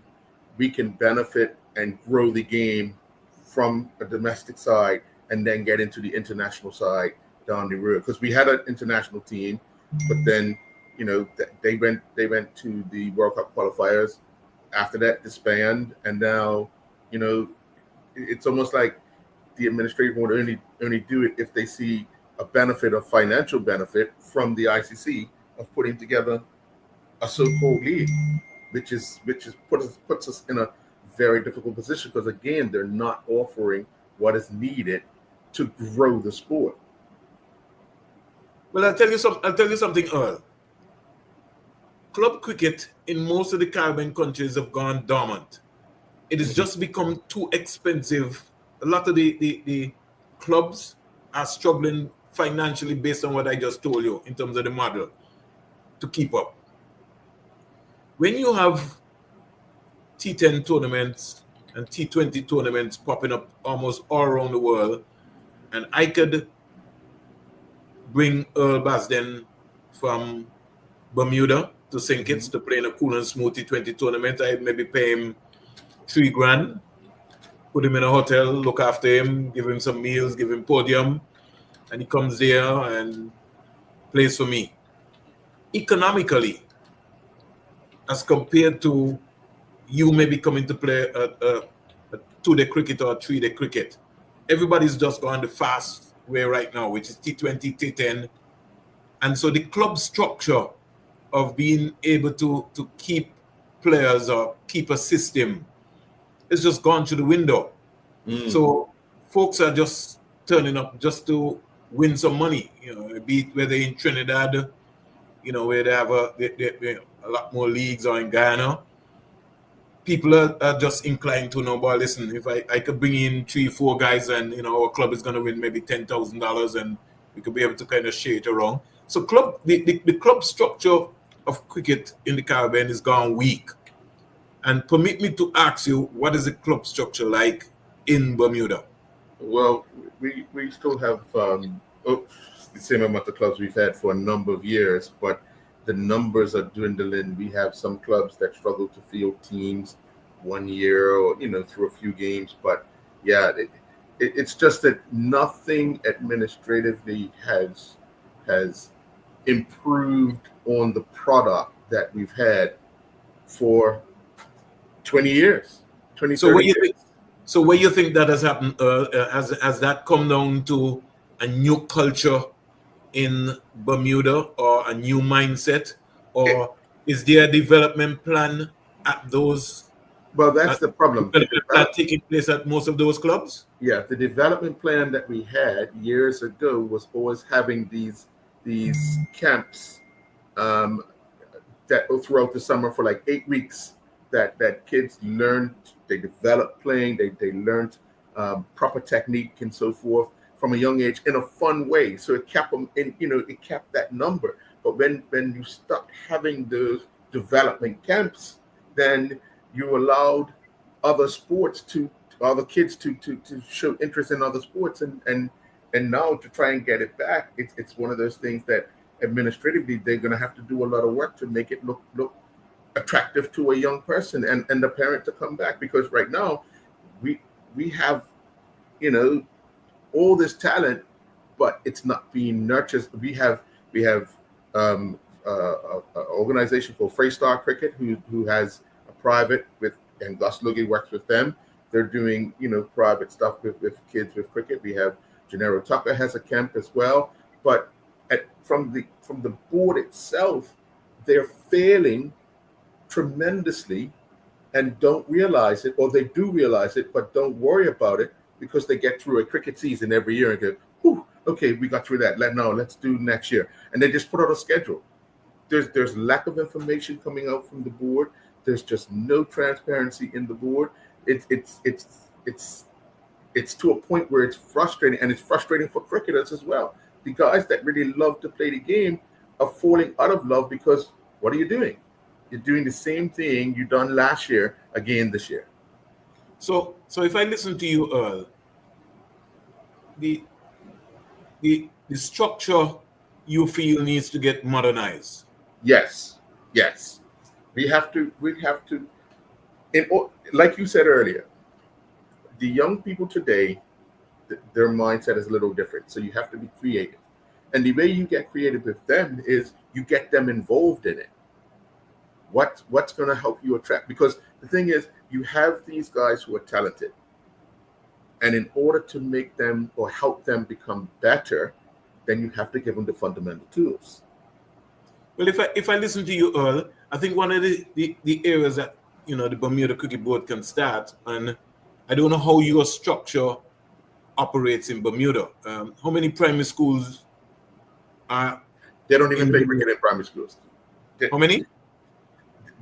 we can benefit and grow the game from a domestic side and then get into the international side down the road. Because we had an international team, but then they went to the World Cup qualifiers. After that, disband, and now it's almost like the administration would only do it if they see a benefit, a financial benefit from the ICC of putting together a so-called league, which puts us in a very difficult position because again they're not offering what is needed to grow the sport. Well, I'll tell you something, Earl. Club cricket in most of the Caribbean countries have gone dormant. It has just become too expensive. A lot of the clubs are struggling financially based on what I just told you in terms of the model to keep up. When you have T10 tournaments and T20 tournaments popping up almost all around the world, and I could bring Earl Basden from Bermuda to St. Kitts to play in a cool and smooth T20 tournament. I'd maybe pay him $3,000, put him in a hotel, look after him, give him some meals, give him podium, and he comes there and plays for me. Economically, as compared to you maybe coming to play a 2-day cricket or a 3-day cricket, everybody's just going the fast way right now, which is T20, T10. And so the club structure of being able to keep players or keep a system is just gone through the window. So folks are just turning up just to win some money, be it whether in Trinidad, where they have a lot more leagues, or in Guyana. People are just inclined to know, boy, listen, if I could bring in 3-4 guys and, our club is going to win maybe $10,000 and we could be able to kind of share it around. So the club structure of cricket in the Caribbean is gone weak. And permit me to ask you, what is the club structure like in Bermuda? Well, we still have the same amount of clubs we've had for a number of years, but the numbers are dwindling. We have some clubs that struggle to field teams 1 year or, through a few games. But yeah, it's just that nothing administratively has improved on the product that we've had for 20 years, 20, So 30 what you years. think? So what you think that has happened? Has that come down to a new culture in Bermuda, or a new mindset, or is there a development plan at those? Well, that's the problem. Development plan taking place at most of those clubs? Yeah, the development plan that we had years ago was always having these camps that throughout the summer for like 8 weeks that kids learned, they developed playing, they learned proper technique and so forth from a young age in a fun way. So it kept them in, it kept that number. But when you stopped having those development camps, then you allowed other kids to show interest in other sports, and now to try and get it back, it's one of those things that administratively they're going to have to do a lot of work to make it look attractive to a young person and the parent to come back, because right now we have all this talent, but it's not being nurtured. We have an organization called Freystar Cricket who has a private and Gus Lugie works with them. They're doing private stuff with kids with cricket. We have Gennaro Tucker has a camp as well, but from the board itself, they're failing tremendously and don't realize it, or they do realize it but don't worry about it, because they get through a cricket season every year and go, whew, okay, we got through that. Let's do next year. And they just put out a schedule. There's lack of information coming out from the board. There's just no transparency in the board. It's to a point where it's frustrating, and it's frustrating for cricketers as well. The guys that really love to play the game are falling out of love, because what are you doing? You're doing the same thing you done last year again this year. So if I listen to you, Earl, the structure you feel needs to get modernized. Yes. We have to, like you said earlier, the young people today, their mindset is a little different. So you have to be creative. And the way you get creative with them is you get them involved in it. What's going to help you attract? Because the thing is, you have these guys who are talented. And in order to make them or help them become better, then you have to give them the fundamental tools. Well, if I listen to you, Earl, I think one of the areas that the Bermuda Cricket Board can start, and I don't know how your structure operates in Bermuda. How many primary schools are? They don't even play cricket in primary schools. How many?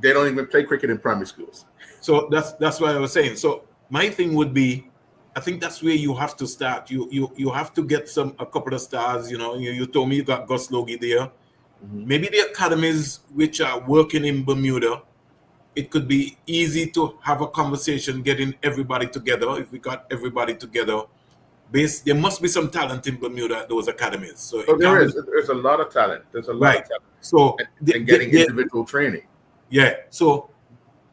They don't even play cricket in primary schools. So that's what I was saying. So my thing would be, I think that's where you have to start. You have to get a couple of stars. You told me you got Gus Logie there. Mm-hmm. Maybe the academies which are working in Bermuda, it could be easy to have a conversation, getting everybody together. If we got everybody together, There must be some talent in Bermuda at those academies. So Oh, it can't there be is. There's a lot of talent. There's a lot right. of talent, So and getting individual training. yeah. So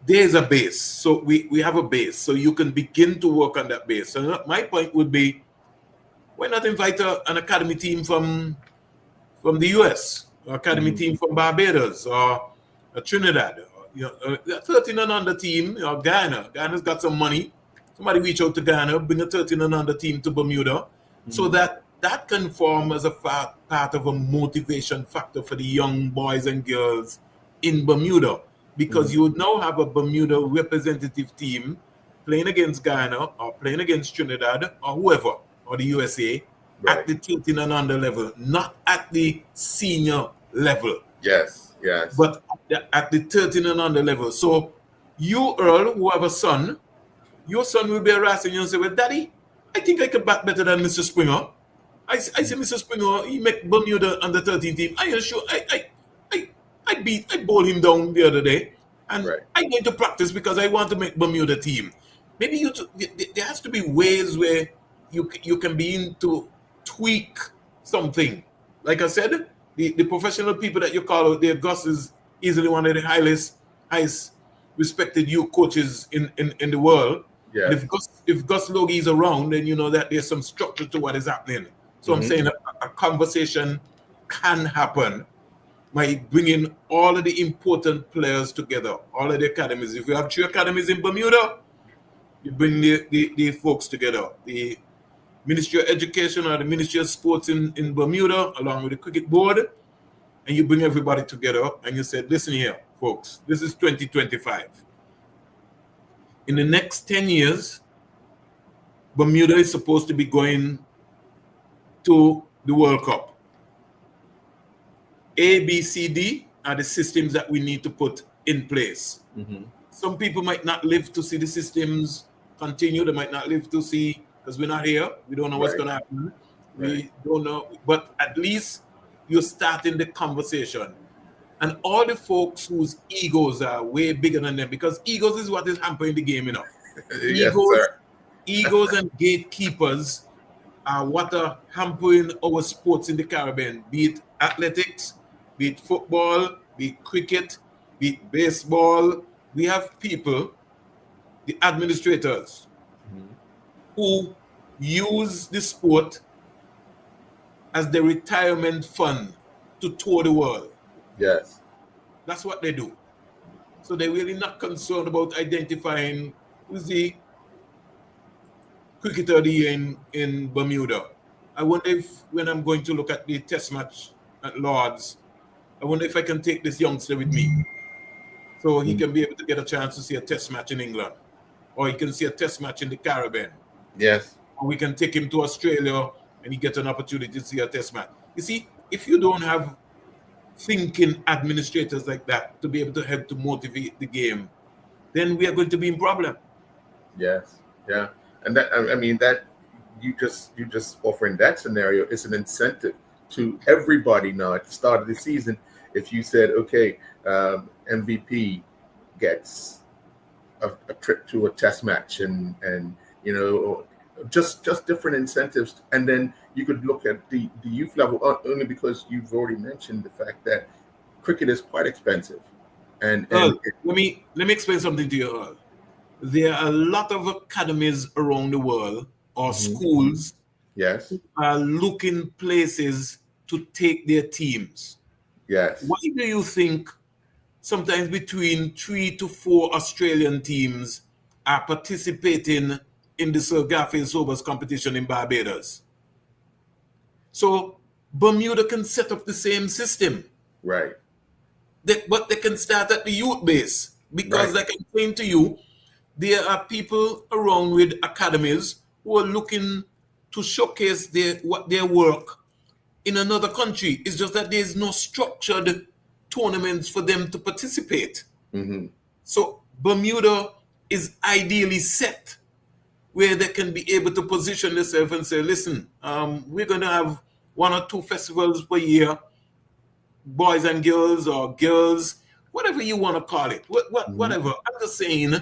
there's a base. So we have a base. So you can begin to work on that base. So my point would be, why not invite an academy team from the US, or academy team from Barbados, or Trinidad, a 13 and under team, Ghana. Ghana's got some money. Somebody reach out to Ghana, bring a 13 and under team to Bermuda, so that can form as a part of a motivation factor for the young boys and girls in Bermuda, because you would now have a Bermuda representative team playing against Ghana or playing against Trinidad or whoever, or the USA, Right. at the 13 and under level, not at the senior level. Yes. But at the 13 and under level. So you, Earl, who have a son, your son will be harassing you and say, well, Daddy, I think I could bat better than Mr. Springer. I see Mr. Springer, he make Bermuda under 13 team. I am sure I bowl him down the other day. And Right. I'm going to practice because I want to make Bermuda team. Maybe there has to be ways where you can begin to tweak something. Like I said, the professional people that you call out there, Gus is easily one of the highest respected youth coaches in the world. Yeah. And if Gus Logie is around, then you know that there's some structure to what is happening. So I'm saying a conversation can happen by bringing all of the important players together, all of the academies. If you have 3 academies in Bermuda, you bring the folks together. The Ministry of Education or the Ministry of Sports in Bermuda, along with the cricket board, and you bring everybody together and you say, listen here, folks, this is 2025. In the next 10 years, Bermuda is supposed to be going to the World Cup. A, B, C, D are the systems that we need to put in place. Some people might not live to see the systems continue. They might not live to see, because we're not here. We don't know what's going to happen. We don't know. But at least you're starting the conversation. And all the folks whose egos are way bigger than them, because egos is what is hampering the game, Yes, sir. Egos and gatekeepers are what are hampering our sports in the Caribbean, be it athletics, be it football, be it cricket, be it baseball. We have people, the administrators, who use the sport as their retirement fund to tour the world. Yes. That's what they do. So they're really not concerned about identifying who's the cricketer of the year in Bermuda. I wonder if, when I'm going to look at the test match at Lords, I wonder if I can take this youngster with me, so he can be able to get a chance to see a test match in England, or he can see a test match in the Caribbean. Yes. Or we can take him to Australia and he gets an opportunity to see a test match. You see, if you don't have thinking administrators like that to be able to help to motivate the game, then we are going to be in problem. Yes. Yeah. And that, I mean, that you just offering that scenario is an incentive to everybody now at the start of the season. If you said, okay, MVP gets a trip to a test match and you know, just different incentives, and then you could look at the youth level, only because you've already mentioned the fact that cricket is quite expensive. And let me explain something to you, Earl. There are a lot of academies around the world, or schools, yes, who are looking places to take their teams. yes. Why do you think sometimes between 3 to 4 Australian teams are participating in the Sir Garfield Sobers competition in Barbados? So Bermuda can set up the same system. Right. But they can start at the youth base, because like I'm saying to you, there are people around with academies who are looking to showcase their work in another country. It's just that there's no structured tournaments for them to participate. So Bermuda is ideally set where they can be able to position themselves and say, listen, we're going to have 1 or 2 festivals per year, boys and girls, or girls, whatever you want to call it, whatever. I'm just saying,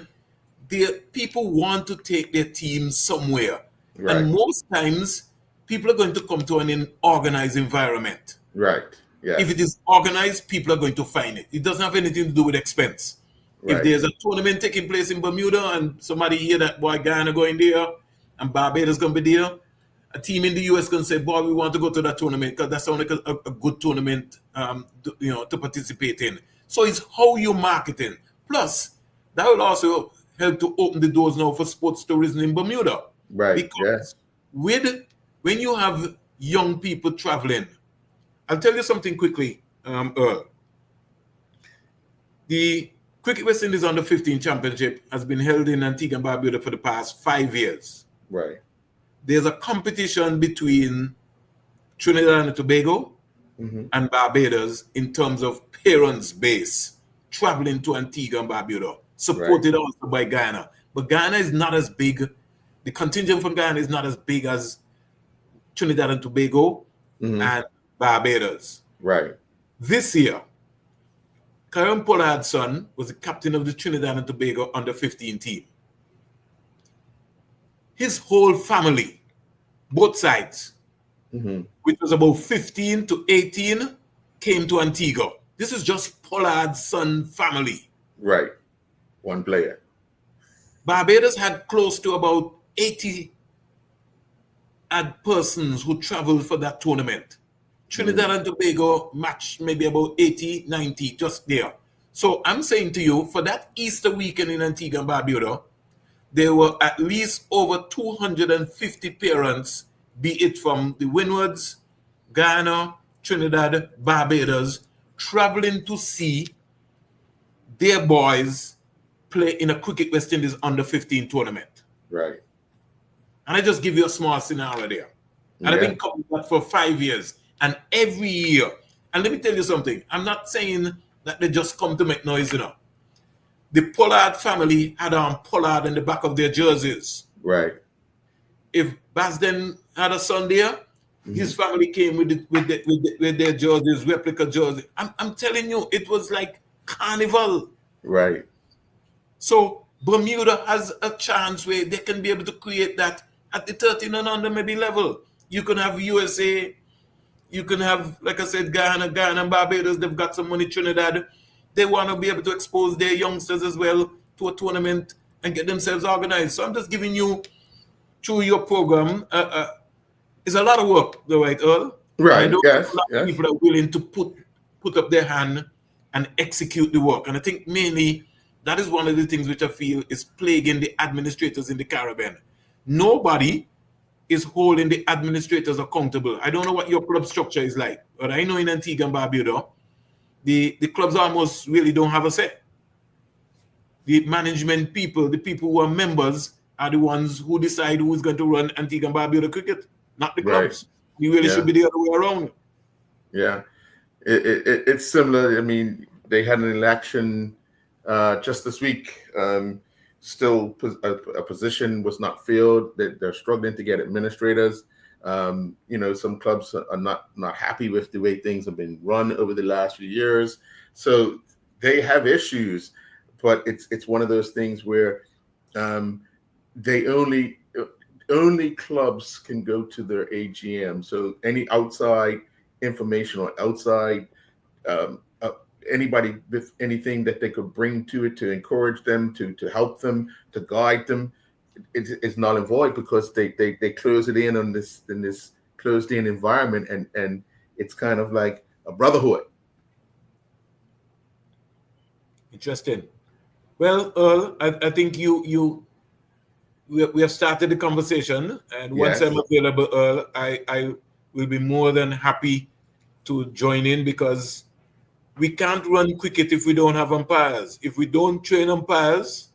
the people want to take their team somewhere. Right. And most times, people are going to come to an organized environment. Right. If Yes. it is organized, people are going to find it. It doesn't have anything to do with expense. If Right. there's a tournament taking place in Bermuda and somebody hear that boy Guyana going there and Barbados going to be there, a team in the US can say, boy, we want to go to that tournament because that sounds like a good tournament to participate in. So it's how you're marketing. Plus, that will also help to open the doors now for sports tourism in Bermuda. Right. Yeah. Because when you have young people traveling, I'll tell you something quickly, Earl. The Cricket West Indies Under 15 Championship has been held in Antigua and Barbuda for the past 5 years. Right. There's a competition between Trinidad and Tobago and Barbados in terms of parents' base traveling to Antigua and Barbuda, Right. supported also by Guyana. But Guyana is not as big. The contingent from Guyana is not as big as Trinidad and Tobago and Barbados. Right. This year, Karen Pollard's son was the captain of the Trinidad and Tobago under 15 team. His whole family, both sides, which was about 15 to 18, came to Antigua. This is just Pollard's son family. Right. One player. Barbados had close to about 80 persons who traveled for that tournament. Trinidad and Tobago matched maybe about 80, 90, just there. So I'm saying to you, for that Easter weekend in Antigua and Barbuda, there were at least over 250 parents, be it from the Windwards, Guyana, Trinidad, Barbados, traveling to see their boys play in a Cricket West Indies under 15 tournament. Right. And I just give you a small scenario there. And I've been covering that for 5 years. And every year, and let me tell you something, I'm not saying that they just come to make noise, The Pollard family had on Pollard in the back of their jerseys. Right. If Basden had a son there, his family came with their jerseys, replica jerseys. I'm telling you, it was like carnival. Right. So Bermuda has a chance where they can be able to create that at the 13 and under maybe level. You can have USA, you can have, like I said, Guyana and Barbados, they've got some money, Trinidad. They want to be able to expose their youngsters as well to a tournament and get themselves organized. So I'm just giving you, through your program, it's a lot of work, though, right, Earl? Right. I know Yes. a lot of people are willing to put up their hand and execute the work. And I think mainly that is one of the things which I feel is plaguing the administrators in the Caribbean. Nobody is holding the administrators accountable. I don't know what your club structure is like, but I know in Antigua and Barbuda, the clubs almost really don't have a say. The management people, the people who are members, are the ones who decide who is going to run Antigua and Barbuda cricket, not the clubs. It really should be the other way around. Yeah. It's similar. I mean, they had an election just this week. Still, a position was not filled. They're struggling to get administrators. Some clubs are not happy with the way things have been run over the last few years. So they have issues, but it's one of those things where they only clubs can go to their AGM. So any outside information or outside anybody with anything that they could bring to it to encourage them, to help them, to guide them, it's null and void because they close it in on this closed in environment, and it's kind of like a brotherhood. Interesting. Well, Earl, I think we have started the conversation, and once I'm available, Earl, I will be more than happy to join in because we can't run cricket if we don't have umpires. If we don't train umpires,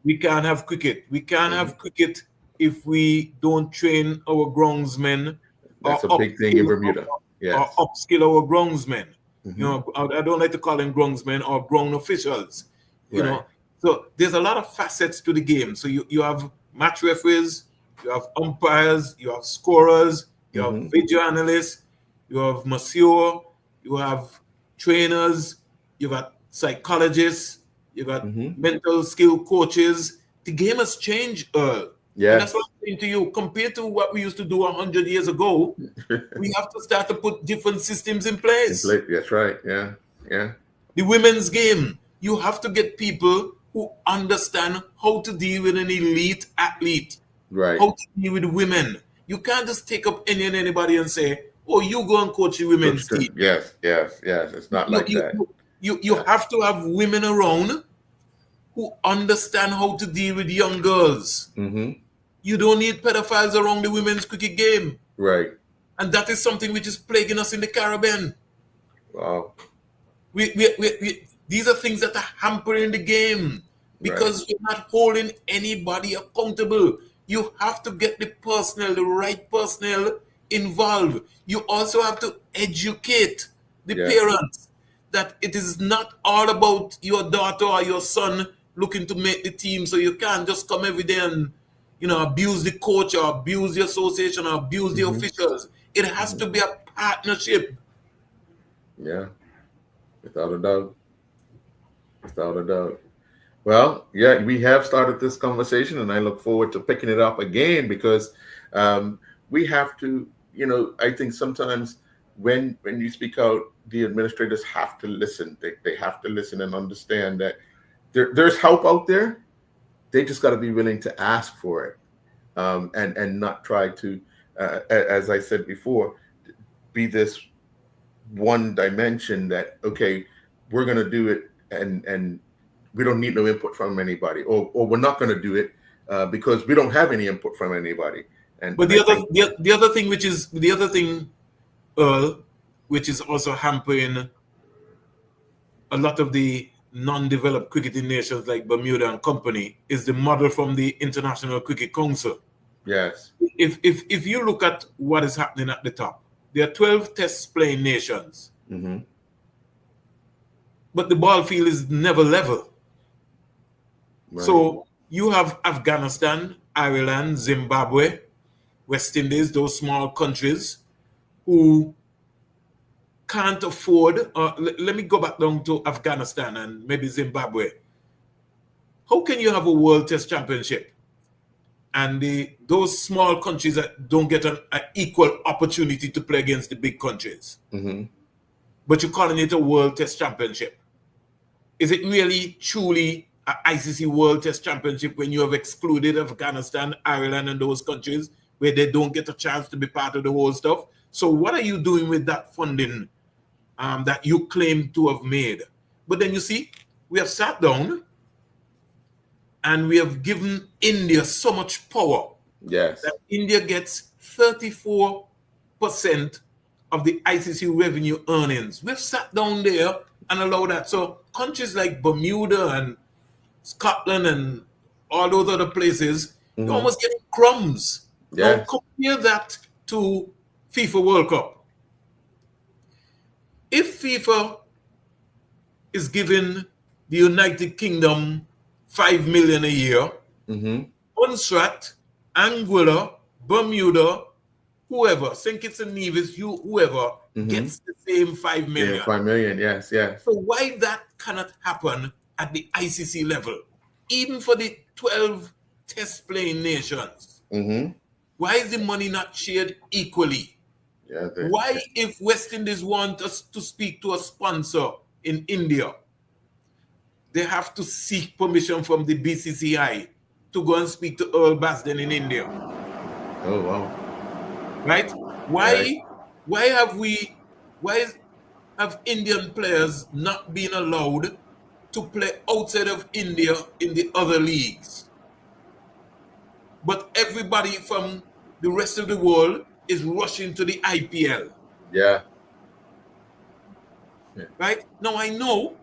we can't have cricket. We can't have cricket if we don't train our groundsmen. That's a big thing in Bermuda. Or upskill our groundsmen. I don't like to call them groundsmen or ground officials. You know, so there's a lot of facets to the game. So you have match referees, you have umpires, you have scorers, you have video analysts, you have masseur, you have trainers, you got psychologists, you got mental skill coaches. The game has changed, Earl. Yeah. And that's what I'm saying to you, compared to what we used to do 100 years ago, we have to start to put different systems in place. That's right. Yeah. Yeah. The women's game, you have to get people who understand how to deal with an elite athlete, Right. how to deal with women. You can't just take up any and anybody and say, "Oh, you go and coach the women's team." Yes. Yes. Yes. It's not You like you that. you have to have women around who understand how to deal with young girls. Mm-hmm. You don't need pedophiles around the women's cricket game. Right. And that is something which is plaguing us in the Caribbean. Wow. These are things that are hampering the game because we're not holding anybody accountable. You have to get the right personnel involved. You also have to educate the parents that it is not all about your daughter or your son looking to make the team. So you can't just come every day and abuse the coach or abuse the association or abuse the officials. It has to be a partnership. Yeah. Without a doubt. Without a doubt. Well, yeah, we have started this conversation, and I look forward to picking it up again because we have to, I think sometimes when you speak out, the administrators have to listen. They have to listen and understand that there's help out there. They just got to be willing to ask for it, and not try to, as I said before, be this one dimension that, okay, we're going to do it and we don't need no input from anybody, or we're not going to do it because we don't have any input from anybody. But the other thing, Earl, which is also hampering a lot of the non-developed cricketing nations like Bermuda and company, is the model from the International Cricket Council. Yes. If you look at what is happening at the top, there are 12 test playing nations, but the ball field is never level. Right. So you have Afghanistan, Ireland, Zimbabwe, West Indies, those small countries who can't afford. Let me go back down to Afghanistan and maybe Zimbabwe. How can you have a World Test Championship and those small countries that don't get an equal opportunity to play against the big countries? But you're calling it a World Test Championship? Is it really, truly an ICC World Test Championship when you have excluded Afghanistan, Ireland, and those countries where they don't get a chance to be part of the whole stuff? So what are you doing with that funding that you claim to have made? But then you see, we have sat down and we have given India so much power. Yes. That India gets 34% of the ICC revenue earnings. We've sat down there and allowed that. So countries like Bermuda and Scotland and all those other places, you're almost getting crumbs. Yes. Now compare that to FIFA World Cup. If FIFA is giving the United Kingdom $5 million a year, Montserrat, Anguilla, Bermuda, whoever, St. Kitts and Nevis, whoever gets the same $5 million. Yeah, $5 million, yes. So why that cannot happen at the ICC level, even for the 12 test playing nations? Why is the money not shared equally? Yeah, why, if West Indies want us to speak to a sponsor in India, they have to seek permission from the BCCI to go and speak to Earl Basden in India? Oh, wow. Right? Why have Indian players not been allowed to play outside of India in the other leagues? But everybody from the rest of the world is rushing to the IPL. Yeah. Right? Now I know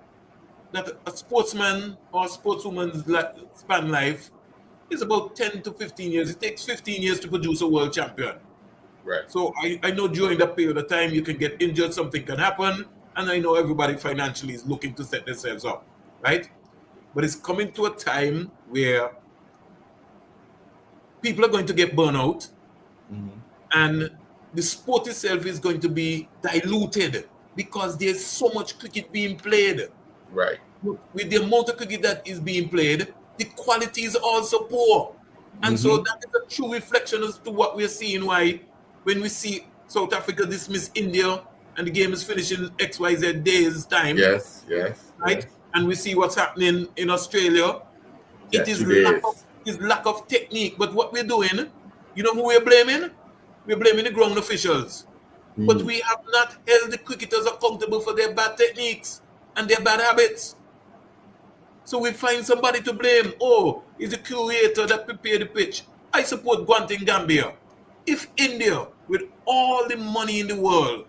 that a sportsman or a sportswoman's span life is about 10 to 15 years. It takes 15 years to produce a world champion. Right. So I know during that period of time you can get injured, something can happen, and I know everybody financially is looking to set themselves up, right? But it's coming to a time where people are going to get burnout, and the sport itself is going to be diluted because there's so much cricket being played. Right. With the amount of cricket that is being played, the quality is also poor. And so that is a true reflection as to what we're seeing. Why, when we see South Africa dismiss India and the game is finished in XYZ days time, Yes, yes, right? yes. And we see what's happening in Australia. Yeah, It is 2 days. lack of technique. But what we're doing, you know who we're blaming? We're blaming the ground officials. But we have not held the cricketers accountable for their bad techniques and their bad habits. So we find somebody to blame. Oh, it's the curator that prepared the pitch. I support Guantin Gambia. If India, with all the money in the world,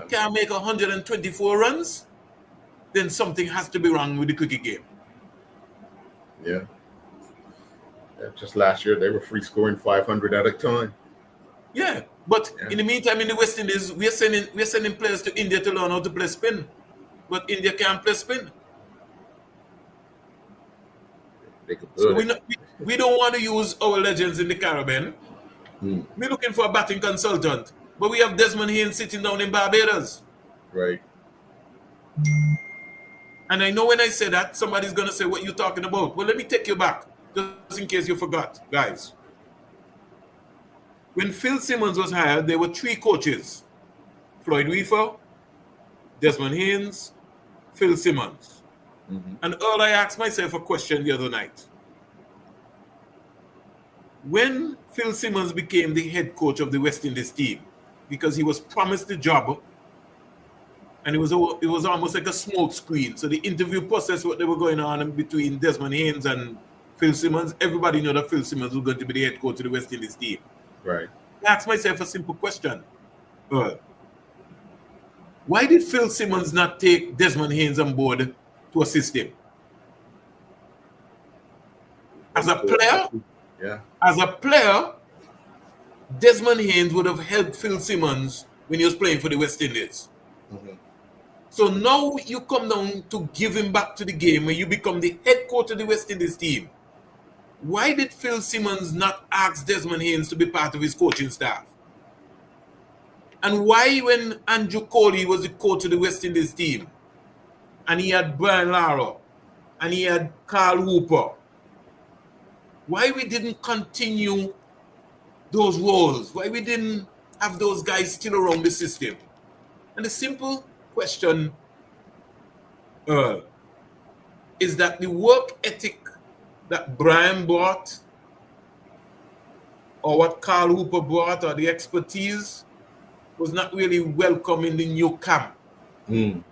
can make 124 runs, then something has to be wrong with the cricket game. Yeah. Just last year, they were free scoring 500 at a time. Yeah, but in the meantime, in the West Indies, we're sending players to India to learn how to play spin, but India can't play spin. So we don't want to use our legends in the Caribbean. We're looking for a batting consultant, but we have Desmond Haynes sitting down in Barbados. Right. And I know when I say that, somebody's going to say, what are you talking about? Well, let me take you back, just in case you forgot, guys. When Phil Simmons was hired, there were 3 coaches: Floyd Weaver, Desmond Haynes, Phil Simmons. And Earl, I asked myself a question the other night. When Phil Simmons became the head coach of the West Indies team, because he was promised the job, and it was almost like a smoke screen. So the interview process, what they were going on between Desmond Haynes and Phil Simmons, everybody knew that Phil Simmons was going to be the head coach of the West Indies team. Right. I asked myself a simple question. Why did Phil Simmons not take Desmond Haynes on board to assist him? As a player, Desmond Haynes would have helped Phil Simmons when he was playing for the West Indies. So now you come down to give him back to the game when you become the head coach of the West Indies team. Why did Phil Simmons not ask Desmond Haynes to be part of his coaching staff? And why, when Andrew Coley was the coach of the West Indies team, and he had Brian Lara, and he had Carl Hooper, why we didn't continue those roles? Why we didn't have those guys still around the system? And the simple question is that the work ethic that Brian brought, or what Carl Hooper brought, or the expertise, was not really welcome in the new camp. And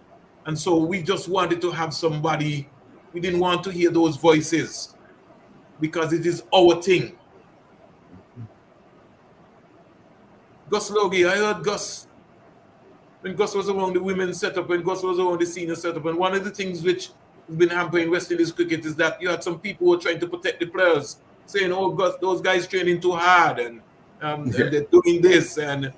so we just wanted to have somebody, we didn't want to hear those voices because it is our thing. Gus Logie, I heard Gus, when Gus was around the women's setup, when Gus was around the senior setup, and one of the things which has been hampering West Indies cricket is that you had some people who were trying to protect the players, saying, oh, Gus, those guys training too hard, and they're doing this, and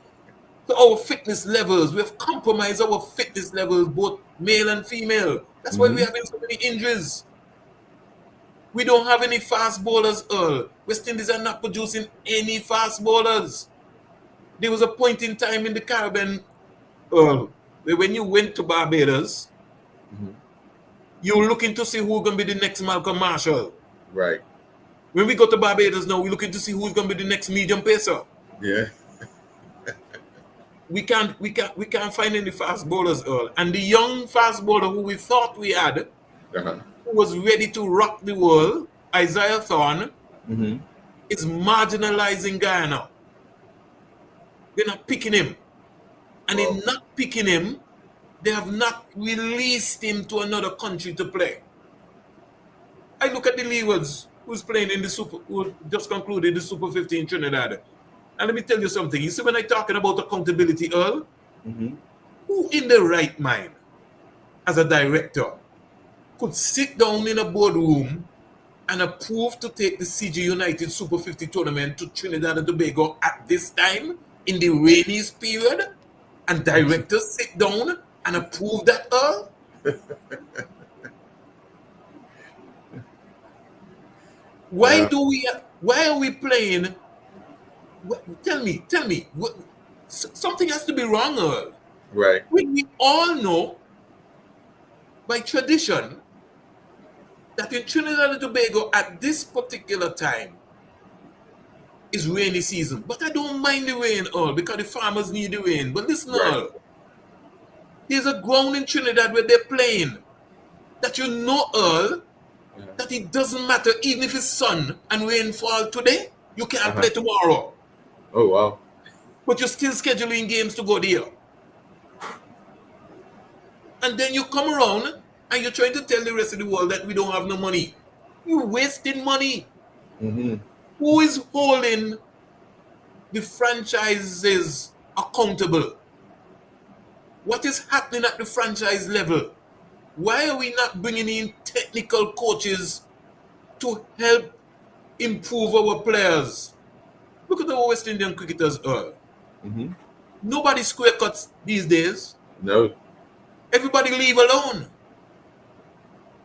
so our fitness levels, we have compromised our fitness levels, both male and female. That's why we're having so many injuries. We don't have any fast bowlers, Earl. West Indies are not producing any fast bowlers. There was a point in time in the Caribbean, Earl, where when you went to Barbados, you were looking to see who's going to be the next Malcolm Marshall. Right. When we go to Barbados now, we're looking to see who's going to be the next medium pacer. Yeah. We can't find any fast bowlers, Earl. And the young fast bowler who we thought we had, who was ready to rock the world, Isaiah Thorne, is marginalizing Guyana. They're not picking him. And in not picking him, they have not released him to another country to play. I look at the Leewards, who's playing in the Super, who just concluded the Super 50 in Trinidad. And let me tell you something. You see, when I'm talking about accountability, Earl, who in the right mind, as a director, could sit down in a boardroom and approve to take the CG United Super 50 tournament to Trinidad and Tobago at this time, in the rainiest period, and directors sit down and approve that, Earl? Why are we playing? Tell me, something has to be wrong, Earl. Right. We all know by tradition that in Trinidad and Tobago at this particular time, it's rainy season, but I don't mind the rain, Earl, because the farmers need the rain. But listen, Right. Earl, there's a ground in Trinidad where they're playing that you know, Earl, that it doesn't matter even if it's sun and rainfall today, you can't play tomorrow. Oh, wow. But you're still scheduling games to go there. And then you come around and you're trying to tell the rest of the world that we don't have no money. You're wasting money. Mm-hmm. Who is holding the franchises accountable? What is happening at the franchise level? Why are we not bringing in technical coaches to help improve our players? Look at our West Indian cricketers, Earl. Mm-hmm. Nobody square cuts these days. No. Everybody leave alone.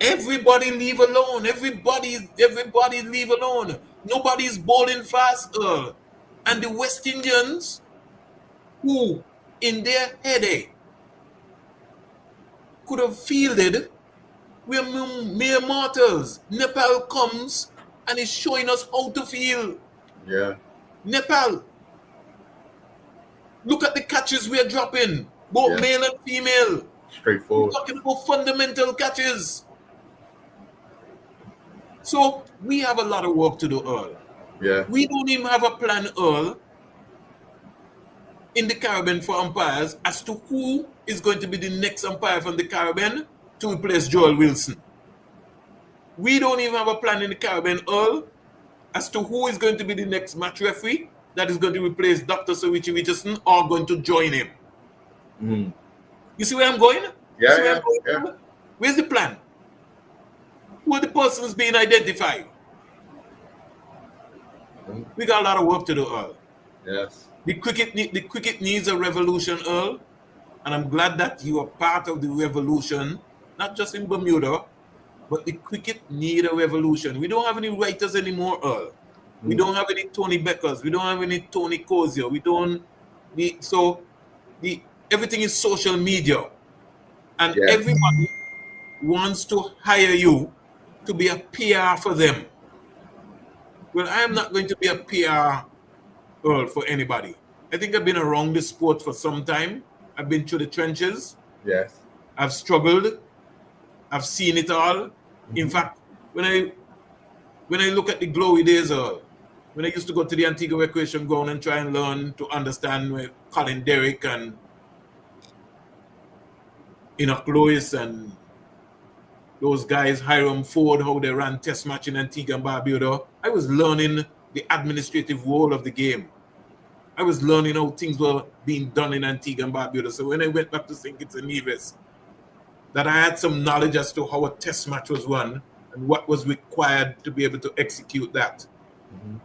Everybody leave alone. Everybody leave alone. Nobody's bowling fast, Earl. And the West Indians, who in their headache could have fielded, we're mere mortals. Nepal comes and is showing us how to field. Yeah. Nepal. Look at the catches we're dropping, both male and female. Straightforward. We're talking about fundamental catches. So we have a lot of work to do, Earl. Yeah. We don't even have a plan, Earl, in the Caribbean for umpires as to who is going to be the next umpire from the Caribbean to replace Joel Wilson. We don't even have a plan in the Caribbean, Earl, as to who is going to be the next match referee that is going to replace Dr. Sawichi Richardson or going to join him. Mm. You see where I'm going? Yeah. Where's the plan? Who are the persons being identified? We got a lot of work to do, Earl. Yes. The cricket needs a revolution, Earl, and I'm glad that you are part of the revolution, not just in Bermuda, but the cricket need a revolution. We don't have any writers anymore, Earl. We don't have any Tony Beckers. We don't have any Tony Cozier. Everything is social media, and everybody wants to hire you to be a PR for them. Well, I am not going to be a PR, Earl, for anybody. I think I've been around this sport for some time. I've been through the trenches. Yes. I've struggled. I've seen it all. In fact, when I look at the glory days, when I used to go to the Antigua Recreation Ground and try and learn to understand where Colin Derrick and Enoch Lewis and those guys, Hiram Ford, how they ran test match in Antigua and Barbuda, I was learning the administrative role of the game. I was learning how things were being done in Antigua and Barbuda. So when I went back to St. Kitts and Nevis, that I had some knowledge as to how a test match was run and what was required to be able to execute that. Mm-hmm.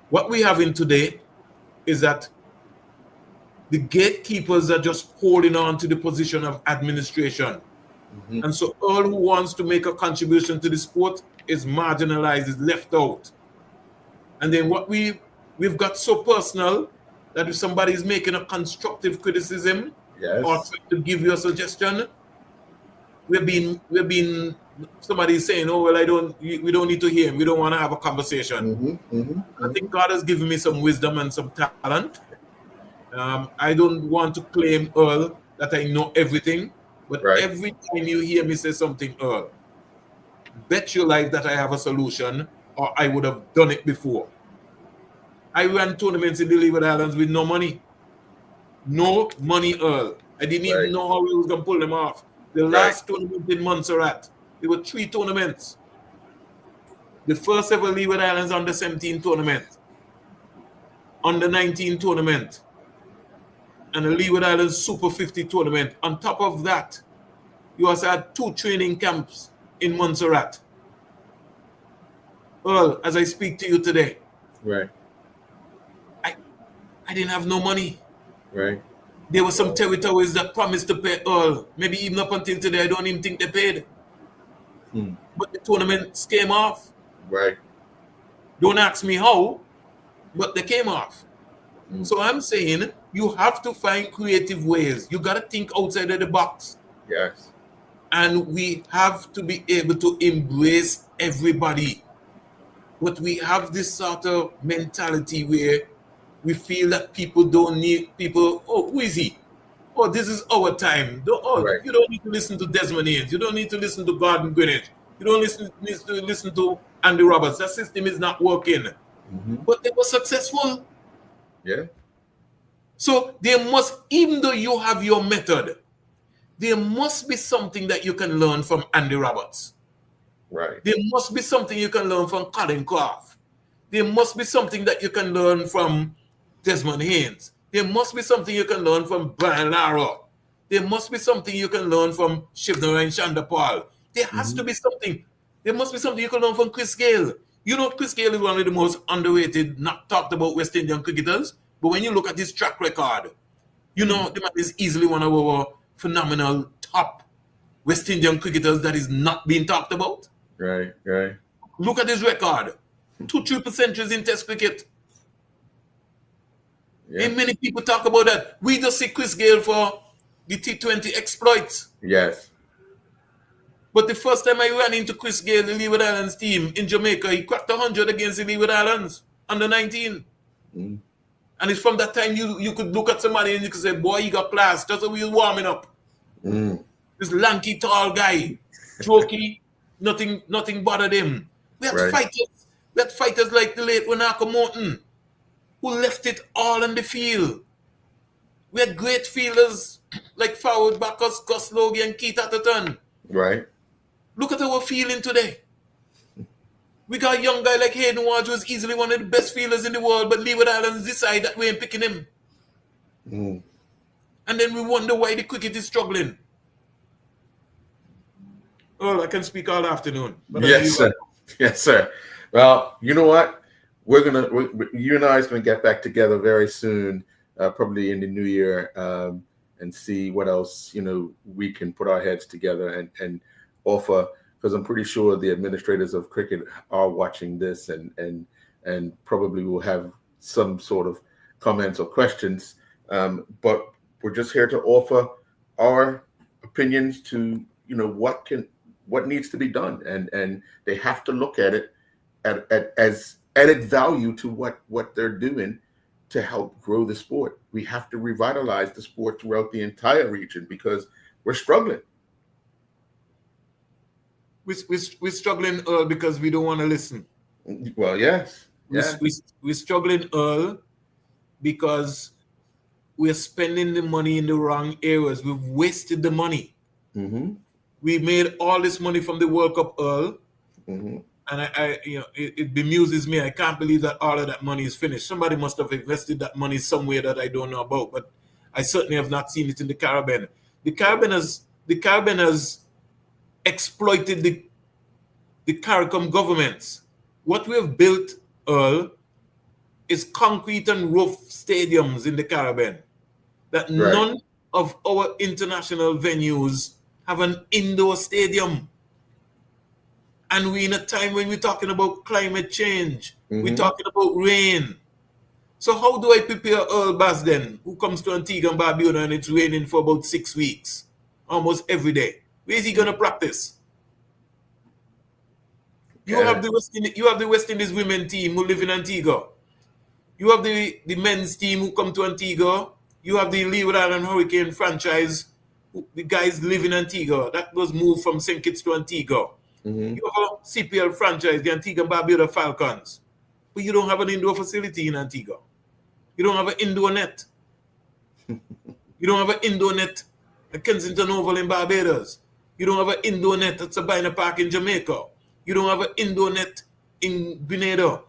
What we have in today is that the gatekeepers are just holding on to the position of administration. Mm-hmm. And so all who wants to make a contribution to the sport is marginalized, is left out. And then what we've got so personal that if somebody is making a constructive criticism or trying to give you a suggestion, we've been somebody saying, oh, well, we don't need to hear him. We don't want to have a conversation. I think God has given me some wisdom and some talent. I don't want to claim, Earl, that I know everything, but every time you hear me say something, Earl, bet your life that I have a solution or I would have done it before. I ran tournaments in the Leeward Islands with no money. No money, Earl. I didn't even know how we was going to pull them off. The last tournament in Montserrat, there were 3 tournaments. The first ever Leeward Islands under 17 tournament, under 19 tournament, and the Leeward Islands Super 50 tournament. On top of that, you also had 2 training camps in Montserrat. Earl, as I speak to you today, I didn't have no money. There were some territories that promised to pay Earl. Maybe even up until today, I don't even think they paid. But the tournaments came off. Don't ask me how, but they came off. So I'm saying you have to find creative ways. You got to think outside of the box. And we have to be able to embrace everybody. But we have this sort of mentality where we feel that people don't need people. Oh, who is he? Oh, this is our time. Right. You don't need to listen to Desmond Haynes. You don't need to listen to Gordon Greenwich. You don't need to listen to Andy Roberts. That system is not working. Mm-hmm. But they were successful. Yeah. So there must, even though you have your method, there must be something that you can learn from Andy Roberts. Right. There must be something you can learn from Colin Craft. There must be something that you can learn from Desmond Haynes. There must be something you can learn from Brian Lara. There must be something you can learn from Shivnar and Shanda Paul. There has to be something. There must be something you can learn from Chris Gayle. You know, Chris Gayle is one of the most underrated, not talked about West Indian cricketers. But when you look at his track record, you know, the man is easily one of our phenomenal top West Indian cricketers that is not being talked about. Right. Right. Look at his record. 2 triple centuries in Test cricket. Yeah. And many people talk about that. We just see Chris Gayle for the T20 exploits. Yes. But the first time I ran into Chris Gayle, the Leeward Islands team in Jamaica, he cracked 100 against the Leeward Islands under 19. Mm. And it's from that time you could look at somebody and you could say, boy, you got class. That's how we was warming up. Mm. This lanky, tall guy, jokey, nothing bothered him. We had Right. fighters. We had fighters like the late Wanaka Morton, who left it all on the field. We had great fielders like Forward Bacchus, Gus Logie, and Keith Atherton. Right. Look at our fielding today. We got a young guy like Hayden Ward, who is easily one of the best fielders in the world, but Leeward Islands decide that we ain't picking him. Mm. And then we wonder why the cricket is struggling. Oh, I can speak all afternoon. But Yes, sir. Yes, sir. Well, you know what? You and I is gonna get back together very soon, probably in the new year, and see what else we can put our heads together and offer. Because I'm pretty sure the administrators of cricket are watching this and probably will have some sort of comments or questions. But we're just here to offer our opinions to what needs to be done, and they have to look at it as added value to what they're doing to help grow the sport. We have to revitalize the sport throughout the entire region because we're struggling. We're struggling because we don't want to listen. Well, yes. We're struggling because we're spending the money in the wrong areas. We've wasted the money. Mm-hmm. We made all this money from the World Cup, Mm-hmm. and it bemuses me. I can't believe that all of that money is finished. Somebody must have invested that money somewhere that I don't know about, but I certainly have not seen it in the Caribbean. The Caribbean has exploited the CARICOM governments. What we have built, Earl, is concrete and roof stadiums in the Caribbean. That none of our international venues have an indoor stadium. And we're in a time when we're talking about climate change. Mm-hmm. We're talking about rain. So how do I prepare Earl Basden, who comes to Antigua and Barbuda and it's raining for about 6 weeks, almost every day? Where is he going to practice? You have the West Indies women team who live in Antigua. You have the men's team who come to Antigua. You have the Leeward Island Hurricane franchise. The guys live in Antigua. That was moved from St. Kitts to Antigua. Mm-hmm. You have a CPL franchise, the Antigua and Barbuda Falcons. But you don't have an indoor facility in Antigua. You don't have an indoor net. You don't have an indoor net at Kensington Oval in Barbados. You don't have an indoor net at Sabina Park in Jamaica. You don't have an indoor net in Grenada.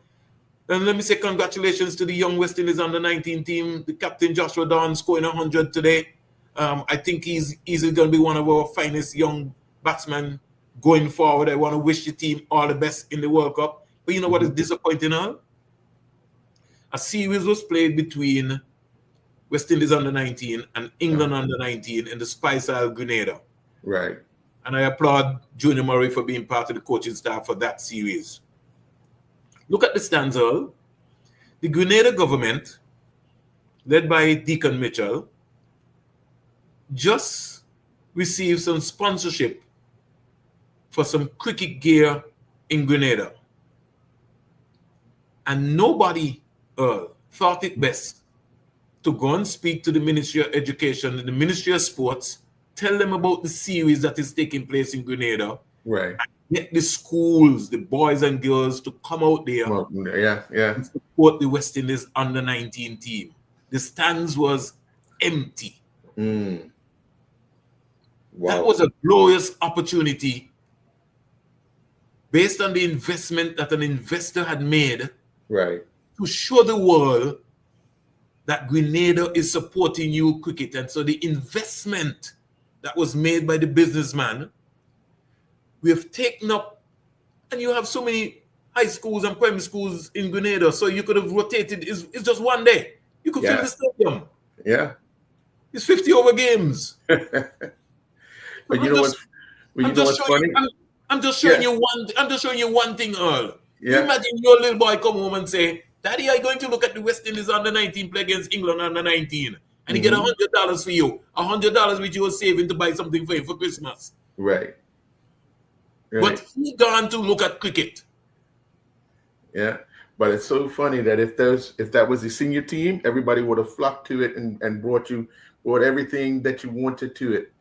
And let me say congratulations to the young West Indies under-19 team. The captain Joshua Dawn scoring 100 today. I think he's easily going to be one of our finest young batsmen going forward. I want to wish the team all the best in the World Cup. But you know what is disappointing now? A series was played between West Indies under-19 and England under-19 in the Spice Isle, Grenada. Right. And I applaud Junior Murray for being part of the coaching staff for that series. Look at the stands, Earl. The Grenada government, led by Deacon Mitchell, just received some sponsorship for some cricket gear in Grenada. And nobody thought it best to go and speak to the Ministry of Education and the Ministry of Sports, tell them about the series that is taking place in Grenada. Right. Get the schools, the boys and girls to come out there and support the West Indies under-19 team. The stands was empty. Mm. Wow. That was a glorious opportunity based on the investment that an investor had made, right, to show the world that Grenada is supporting youth cricket. And so the investment that was made by the businessman, we have taken up, and you have so many high schools and primary schools in Grenada, so you could have rotated. It's just one day. You could fill the stadium. Yeah. It's 50 over games. But you know what's funny? I'm just showing you one. I'm just showing you one thing, Earl. Yeah. Imagine your little boy come home and say, "Daddy, I'm going to look at the West Indies under-19 play against England under-19," and he get $100 for you, $100 which you were saving to buy something for him for Christmas. Right. But he gone to look at cricket. Yeah. But it's so funny that if that was the senior team, everybody would have flocked to it and brought everything that you wanted to it.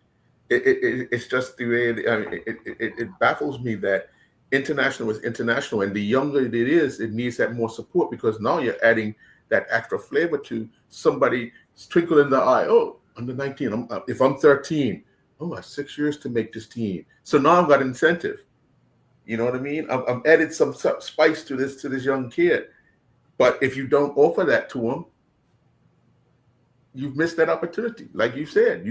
It's just the way it baffles me that international is international, and the younger it is, it needs that more support, because now you're adding that extra flavor to somebody twinkle in the eye. Oh, under 19. If I'm 13, I have 6 years to make this team. So now I've got incentive. You know what I mean? I'm added some spice to this young kid. But if you don't offer that to him, you've missed that opportunity. Like you said,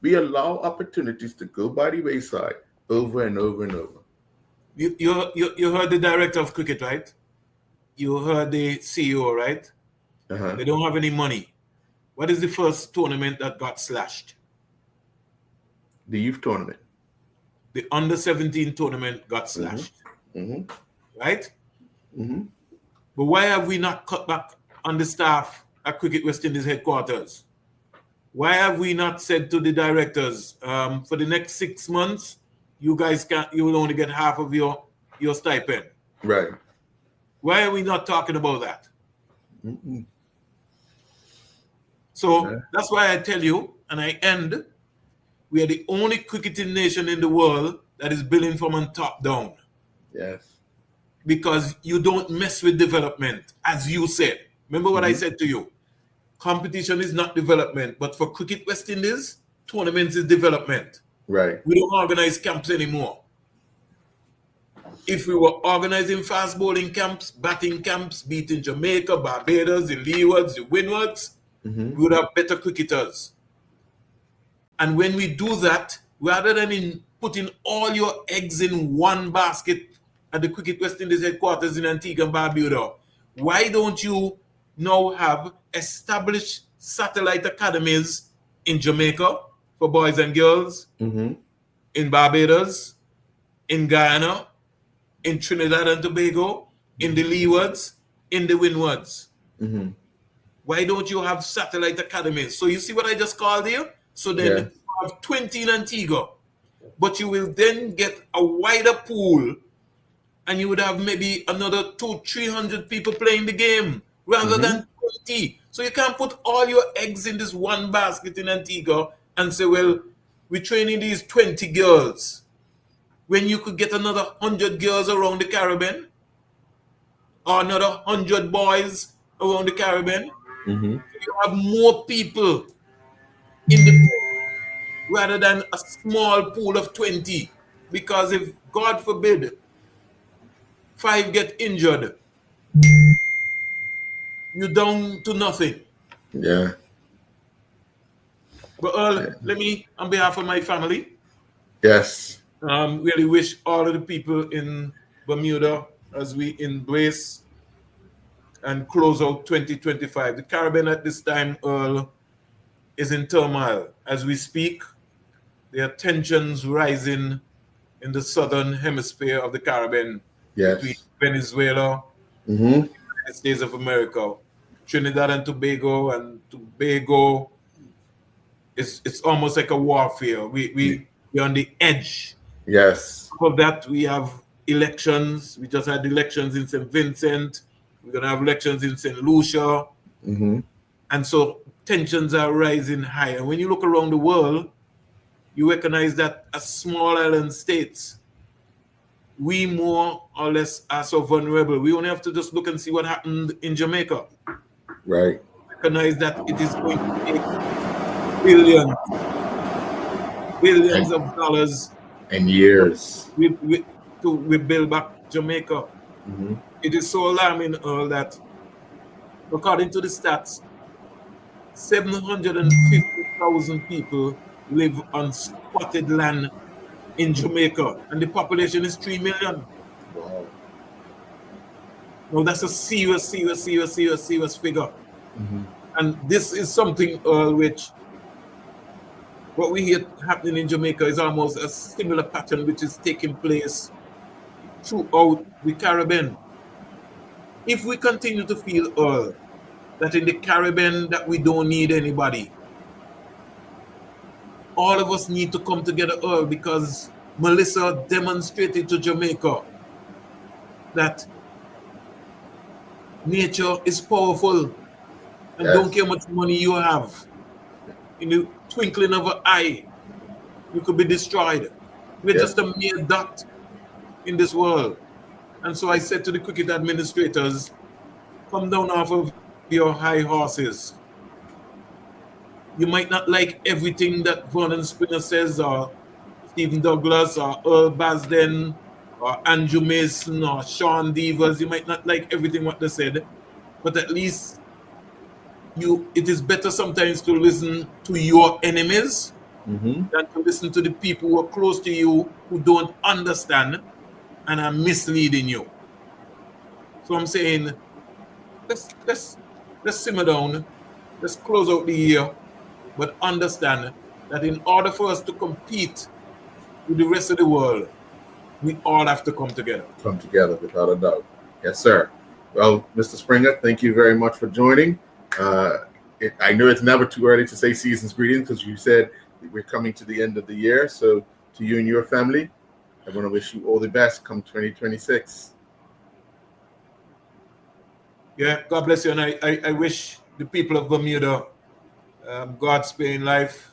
we allow opportunities to go by the wayside over and over and over. You heard the director of cricket, right? You heard the CEO, right? Uh-huh. They don't have any money. What is the first tournament that got slashed? The youth tournament. The under-17 tournament got slashed. Mm-hmm. Right? Mm-hmm. But why have we not cut back on the staff at Cricket West Indies headquarters? Why have we not said to the directors, for the next 6 months, you will only get half of your stipend? Right. Why are we not talking about that? Mm-mm. So that's why I tell you, and I end, we are the only cricketing nation in the world that is building from on top down. Yes. Because you don't mess with development, as you said. Remember what I said to you? Competition is not development, but for Cricket West Indies, tournaments is development. Right. We don't organize camps anymore. If we were organizing fast bowling camps, batting camps, beating Jamaica, Barbados, the Leewards, the Windwards, we would have better cricketers. And when we do that, rather than putting all your eggs in one basket at the Cricket West Indies headquarters in Antigua and Barbuda, why don't you now have established satellite academies in Jamaica for boys and girls, in Barbados, in Guyana, in Trinidad and Tobago, in the Leewards, in the Windwards? Why don't you have satellite academies? So you see what I just called here? So then you have 20 in Antigua, but you will then get a wider pool, and you would have maybe another 200-300 people playing the game rather than 20. So you can't put all your eggs in this one basket in Antigua and say, well, we're training these 20 girls, when you could get another 100 girls around the Caribbean, or another 100 boys around the Caribbean. You have more people in the pool rather than a small pool of 20. Because if, God forbid, 5 get injured, you're down to nothing. Yeah. But Earl, let me, on behalf of my family, really wish all of the people in Bermuda, as we embrace and close out 2025. The Caribbean at this time, Earl, is in turmoil. As we speak, there are tensions rising in the southern hemisphere of the Caribbean between Venezuela and the United States of America. Trinidad and Tobago, it's almost like a warfare. We're on the edge. Yes. For that, we have elections. We just had elections in St. Vincent. We're going to have elections in St. Lucia. Mm-hmm. And so tensions are rising high. And when you look around the world, you recognize that as small island states, we more or less are so vulnerable. We only have to just look and see what happened in Jamaica. Right. Recognize that it is going to take billions of dollars and years to rebuild back Jamaica. Mm-hmm. It is so alarming, Earl, that according to the stats, 750,000 people live on squatted land in Jamaica, and the population is 3 million. Wow. Now, that's a serious figure. Mm-hmm. And this is something, Earl, which what we hear happening in Jamaica is almost a similar pattern which is taking place throughout the Caribbean. If we continue to feel, Earl, that in the Caribbean that we don't need anybody, all of us need to come together, Earl, because Melissa demonstrated to Jamaica that nature is powerful, and don't care how much money you have. In the twinkling of an eye, you could be destroyed. We're just a mere dot in this world. And so I said to the cricket administrators, come down off of your high horses. You might not like everything that Vernon Springer says, or Stephen Douglas, or Earl Basden, or Andrew Mason, or Sean Devers. You might not like everything what they said, but at least it is better sometimes to listen to your enemies Mm-hmm. than to listen to the people who are close to you who don't understand and are misleading you. So I'm saying, let's simmer down, let's close out the year, but understand that in order for us to compete with the rest of the world, we all have to come together. Come together without a doubt. Yes, sir. Well, Mr. Springer, thank you very much for joining. I know it's never too early to say season's greetings because you said we're coming to the end of the year. So to you and your family, I want to wish you all the best come 2026. Yeah, God bless you. And I wish the people of Bermuda God's sparing life.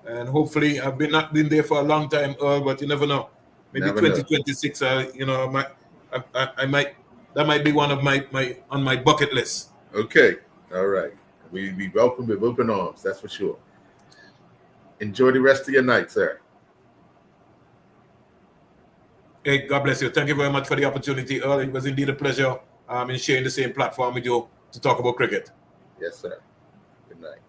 And hopefully, I've not been there for a long time, Earl, but you never know. Maybe Never 2026, I might, that might be one of my on my bucket list. Okay. All right. We welcome with open arms. That's for sure. Enjoy the rest of your night, sir. Hey, God bless you. Thank you very much for the opportunity, Earl. It was indeed a pleasure in sharing the same platform with you to talk about cricket. Yes, sir. Good night.